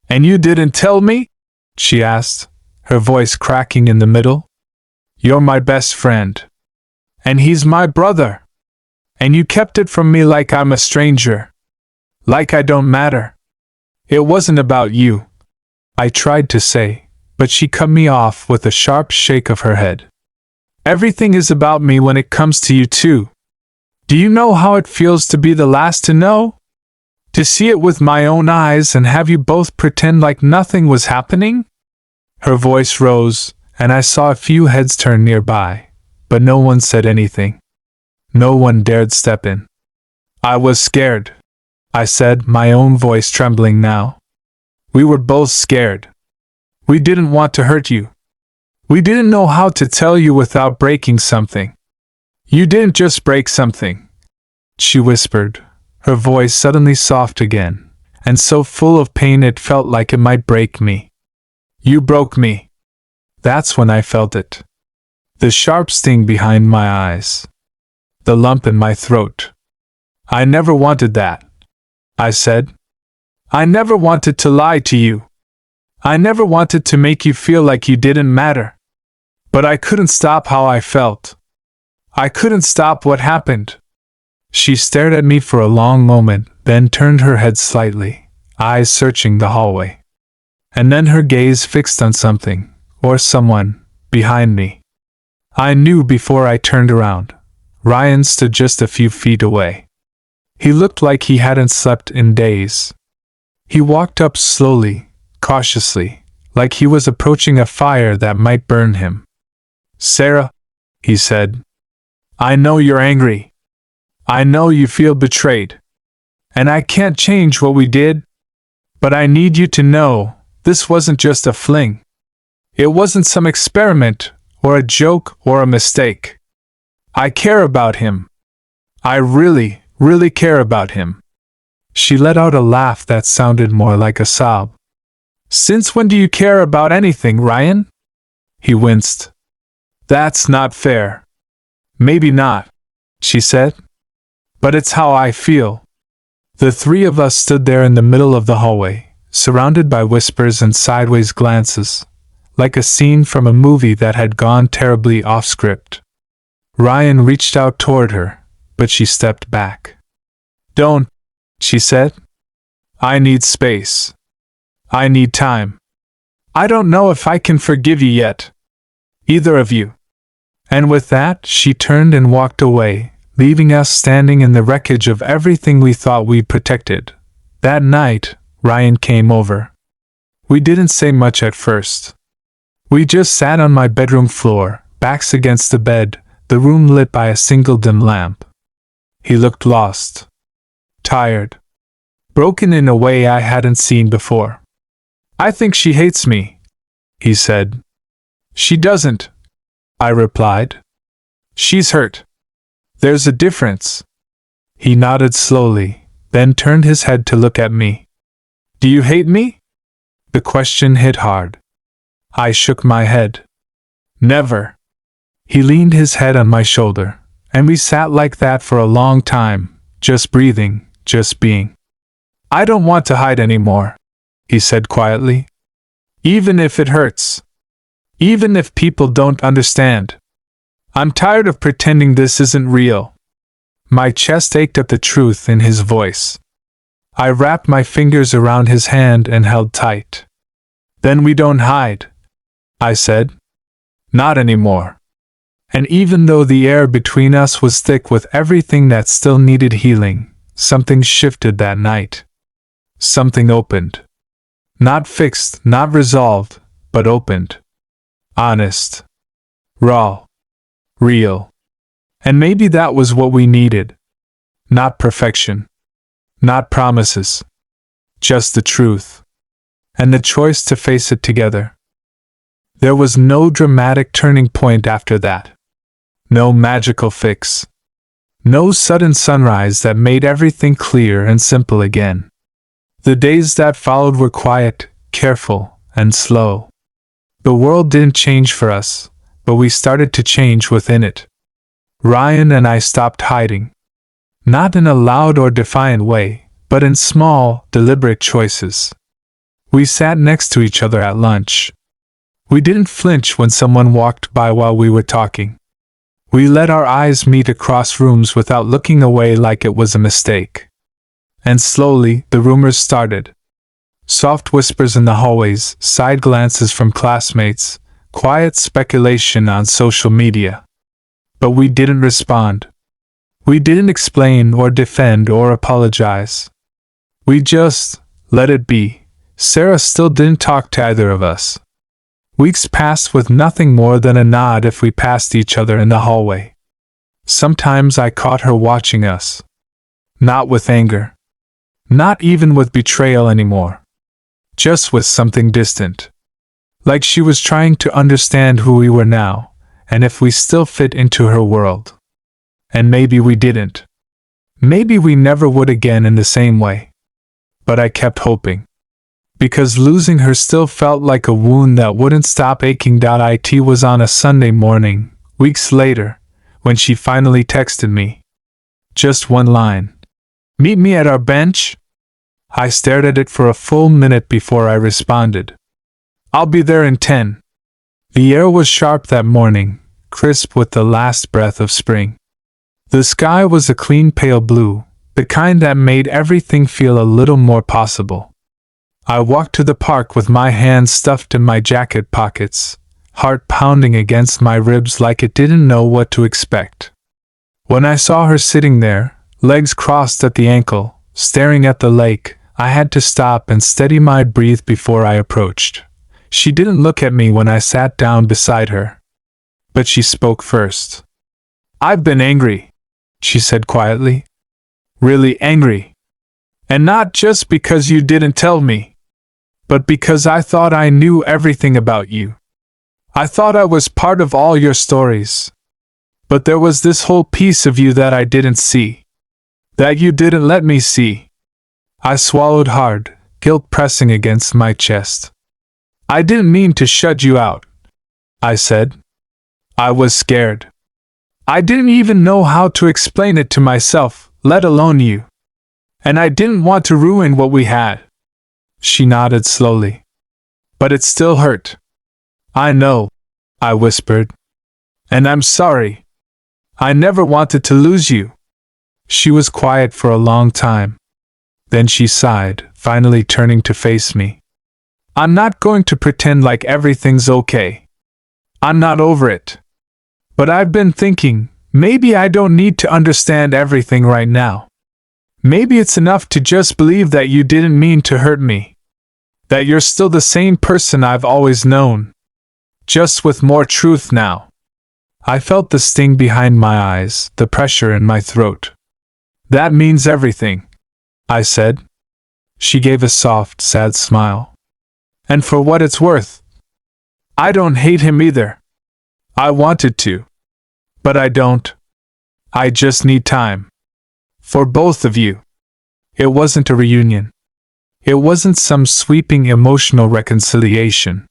"And you didn't tell me?" she asked, her voice cracking in the middle. "You're my best friend. And he's my brother. And you kept it from me like I'm a stranger. Like I don't matter. It wasn't about you," I tried to say, but she cut me off with a sharp shake of her head. "Everything is about me when it comes to you too. Do you know how it feels to be the last to know? To see it with my own eyes and have you both pretend like nothing was happening?" Her voice rose, and I saw a few heads turn nearby, but no one said anything. No one dared step in. "I was scared," I said, my own voice trembling now. "We were both scared. We didn't want to hurt you. We didn't know how to tell you without breaking something." "You didn't just break something," she whispered, her voice suddenly soft again, and so full of pain it felt like it might break me. "You broke me." That's when I felt it. The sharp sting behind my eyes. The lump in my throat. "I never wanted that," I said. "I never wanted to lie to you. I never wanted to make you feel like you didn't matter. But I couldn't stop how I felt. I couldn't stop what happened." She stared at me for a long moment, then turned her head slightly, eyes searching the hallway. And then her gaze fixed on something, or someone, behind me. I knew before I turned around. Ryan stood just a few feet away. He looked like he hadn't slept in days. He walked up slowly, cautiously, like he was approaching a fire that might burn him. "Sarah," he said, "I know you're angry. I know you feel betrayed. And I can't change what we did. But I need you to know, this wasn't just a fling. It wasn't some experiment, or a joke, or a mistake. I care about him. I really, really care about him." She let out a laugh that sounded more like a sob. "Since when do you care about anything, Ryan?" He winced. That's not fair. Maybe not, she said. But it's how I feel. The three of us stood there in the middle of the hallway, surrounded by whispers and sideways glances, like a scene from a movie that had gone terribly off script. Ryan reached out toward her, but she stepped back. Don't, she said. I need space. I need time. I don't know if I can forgive you yet. Either of you. And with that, she turned and walked away, leaving us standing in the wreckage of everything we thought we protected. That night, Ryan came over. We didn't say much at first. We just sat on my bedroom floor, backs against the bed, the room lit by a single dim lamp. He looked lost. Tired. Broken in a way I hadn't seen before. I think she hates me, he said. She doesn't, I replied. She's hurt. There's a difference. He nodded slowly, then turned his head to look at me. Do you hate me? The question hit hard. I shook my head. Never. He leaned his head on my shoulder, and we sat like that for a long time, just breathing, just being. I don't want to hide anymore, he said quietly. Even if it hurts. Even if people don't understand. I'm tired of pretending this isn't real. My chest ached at the truth in his voice. I wrapped my fingers around his hand and held tight. Then we don't hide, I said. Not anymore. And even though the air between us was thick with everything that still needed healing, something shifted that night. Something opened. Not fixed, not resolved, but opened. Honest. Raw. Real. And maybe that was what we needed. Not perfection. Not promises. Just the truth. And the choice to face it together. There was no dramatic turning point after that. No magical fix. No sudden sunrise that made everything clear and simple again. The days that followed were quiet, careful, and slow. The world didn't change for us, but we started to change within it. Ryan and I stopped hiding. Not in a loud or defiant way, but in small, deliberate choices. We sat next to each other at lunch. We didn't flinch when someone walked by while we were talking. We let our eyes meet across rooms without looking away like it was a mistake. And slowly, the rumors started. Soft whispers in the hallways, side glances from classmates, quiet speculation on social media. But we didn't respond. We didn't explain or defend or apologize. We just let it be. Sarah still didn't talk to either of us. Weeks passed with nothing more than a nod if we passed each other in the hallway. Sometimes I caught her watching us. Not with anger. Not even with betrayal anymore. Just with something distant. Like she was trying to understand who we were now, and if we still fit into her world. And maybe we didn't. Maybe we never would again in the same way. But I kept hoping. Because losing her still felt like a wound that wouldn't stop aching. It was on a Sunday morning, weeks later, when she finally texted me. Just one line. Meet me at our bench? I stared at it for a full minute before I responded. I'll be there in 10. The air was sharp that morning, crisp with the last breath of spring. The sky was a clean pale blue, the kind that made everything feel a little more possible. I walked to the park with my hands stuffed in my jacket pockets, heart pounding against my ribs like it didn't know what to expect. When I saw her sitting there, legs crossed at the ankle, staring at the lake, I had to stop and steady my breath before I approached. She didn't look at me when I sat down beside her. But she spoke first. I've been angry, she said quietly. Really angry. And not just because you didn't tell me, but because I thought I knew everything about you. I thought I was part of all your stories. But there was this whole piece of you that I didn't see. That you didn't let me see. I swallowed hard, guilt pressing against my chest. I didn't mean to shut you out. I said. I was scared. I didn't even know how to explain it to myself, let alone you. And I didn't want to ruin what we had. She nodded slowly. But it still hurt. I know, I whispered. And I'm sorry. I never wanted to lose you. She was quiet for a long time. Then she sighed, finally turning to face me. I'm not going to pretend like everything's okay. I'm not over it. But I've been thinking, maybe I don't need to understand everything right now. Maybe it's enough to just believe that you didn't mean to hurt me. That you're still the same person I've always known. Just with more truth now. I felt the sting behind my eyes, the pressure in my throat. That means everything, I said. She gave a soft, sad smile. And for what it's worth, I don't hate him either. I wanted to. But I don't. I just need time. For both of you. It wasn't a reunion. It wasn't some sweeping emotional reconciliation.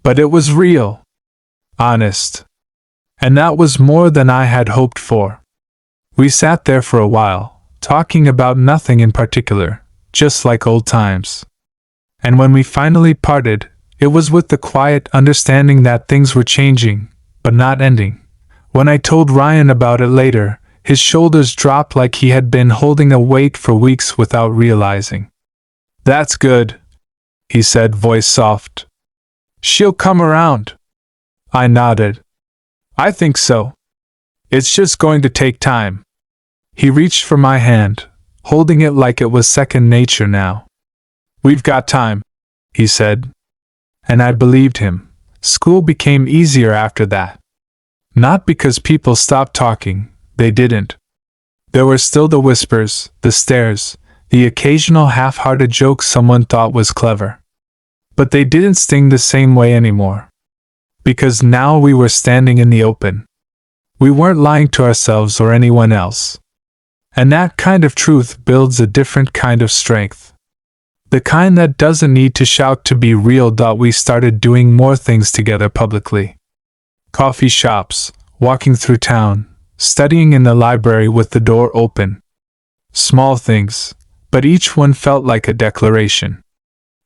But it was real. Honest. And that was more than I had hoped for. We sat there for a while, talking about nothing in particular, just like old times. And when we finally parted, it was with the quiet understanding that things were changing, but not ending. When I told Ryan about it later, his shoulders dropped like he had been holding a weight for weeks without realizing. That's good, he said, voice soft. She'll come around. I nodded. I think so. It's just going to take time. He reached for my hand, holding it like it was second nature now. We've got time, he said. And I believed him. School became easier after that. Not because people stopped talking, they didn't. There were still the whispers, the stares, the occasional half-hearted joke someone thought was clever. But they didn't sting the same way anymore. Because now we were standing in the open. We weren't lying to ourselves or anyone else. And that kind of truth builds a different kind of strength. The kind that doesn't need to shout to be real. We started doing more things together publicly. Coffee shops, walking through town, studying in the library with the door open. Small things, but each one felt like a declaration.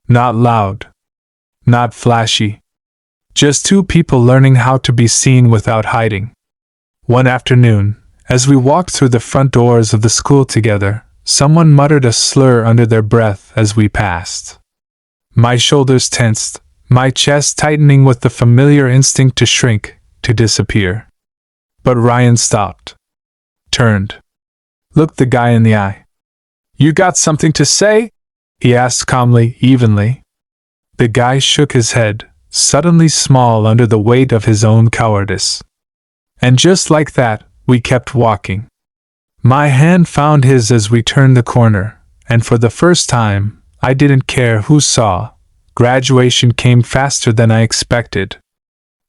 Not loud. Not flashy. Just two people learning how to be seen without hiding. One afternoon, as we walked through the front doors of the school together, someone muttered a slur under their breath as we passed. My shoulders tensed, my chest tightening with the familiar instinct to shrink, to disappear. But Ryan stopped. Turned. Looked the guy in the eye. You got something to say? He asked calmly, evenly. The guy shook his head, suddenly small under the weight of his own cowardice. And just like that, we kept walking. My hand found his as we turned the corner, and for the first time, I didn't care who saw. Graduation came faster than I expected.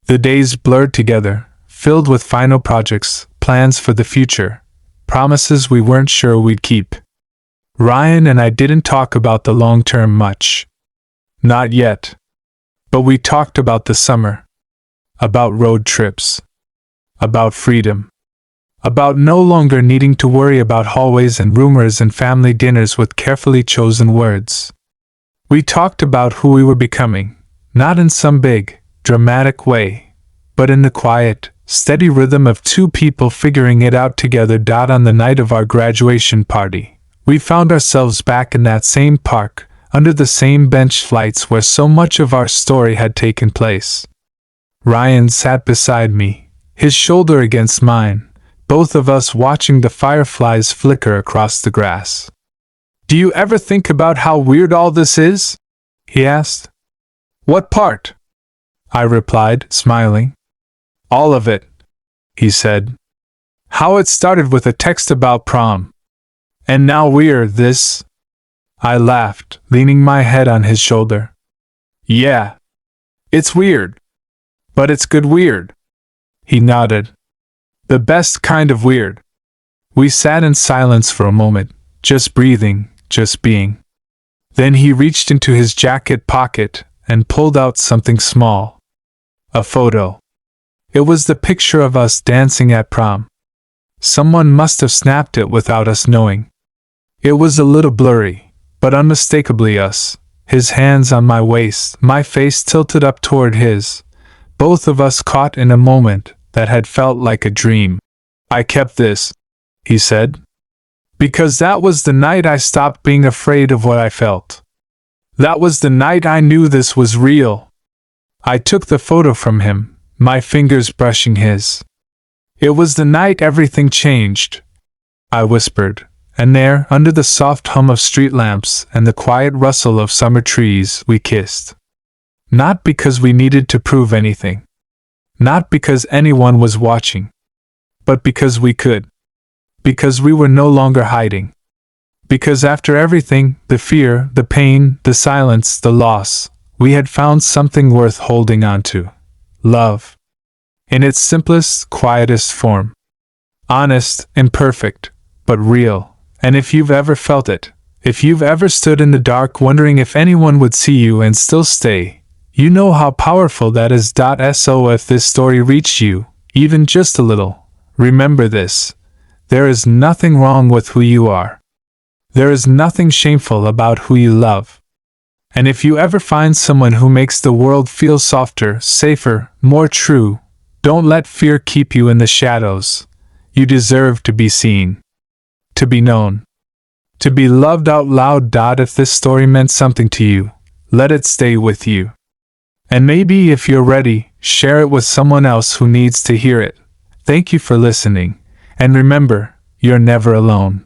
The days blurred together, filled with final projects, plans for the future, promises we weren't sure we'd keep. Ryan and I didn't talk about the long term much. Not yet. But we talked about the summer. About road trips. About freedom. About no longer needing to worry about hallways and rumors and family dinners with carefully chosen words. We talked about who we were becoming, not in some big, dramatic way, but in the quiet, steady rhythm of two people figuring it out together. On the night of our graduation party, we found ourselves back in that same park, under the same bench flights where so much of our story had taken place. Ryan sat beside me, his shoulder against mine, both of us watching the fireflies flicker across the grass. Do you ever think about how weird all this is? He asked. What part? I replied, smiling. All of it, he said. How it started with a text about prom. And now we're this. I laughed, leaning my head on his shoulder. Yeah. It's weird. But it's good weird. He nodded. The best kind of weird. We sat in silence for a moment, just breathing, just being. Then he reached into his jacket pocket and pulled out something small. A photo. It was the picture of us dancing at prom. Someone must have snapped it without us knowing. It was a little blurry, but unmistakably us. His hands on my waist, my face tilted up toward his. Both of us caught in a moment that had felt like a dream. "I kept this," he said, "because that was the night I stopped being afraid of what I felt. That was the night I knew this was real." I took the photo from him, my fingers brushing his. "It was the night everything changed," I whispered, and there, under the soft hum of street lamps and the quiet rustle of summer trees, we kissed. Not because we needed to prove anything. Not because anyone was watching. But because we could. Because we were no longer hiding. Because after everything, the fear, the pain, the silence, the loss, we had found something worth holding on to. Love. In its simplest, quietest form. Honest, imperfect, but real. And if you've ever felt it, if you've ever stood in the dark wondering if anyone would see you and still stay, you know how powerful that is. So if this story reached you, even just a little, remember this. There is nothing wrong with who you are. There is nothing shameful about who you love. And if you ever find someone who makes the world feel softer, safer, more true, don't let fear keep you in the shadows. You deserve to be seen. To be known. To be loved out loud. If this story meant something to you, let it stay with you. And maybe if you're ready, share it with someone else who needs to hear it. Thank you for listening. And remember, you're never alone.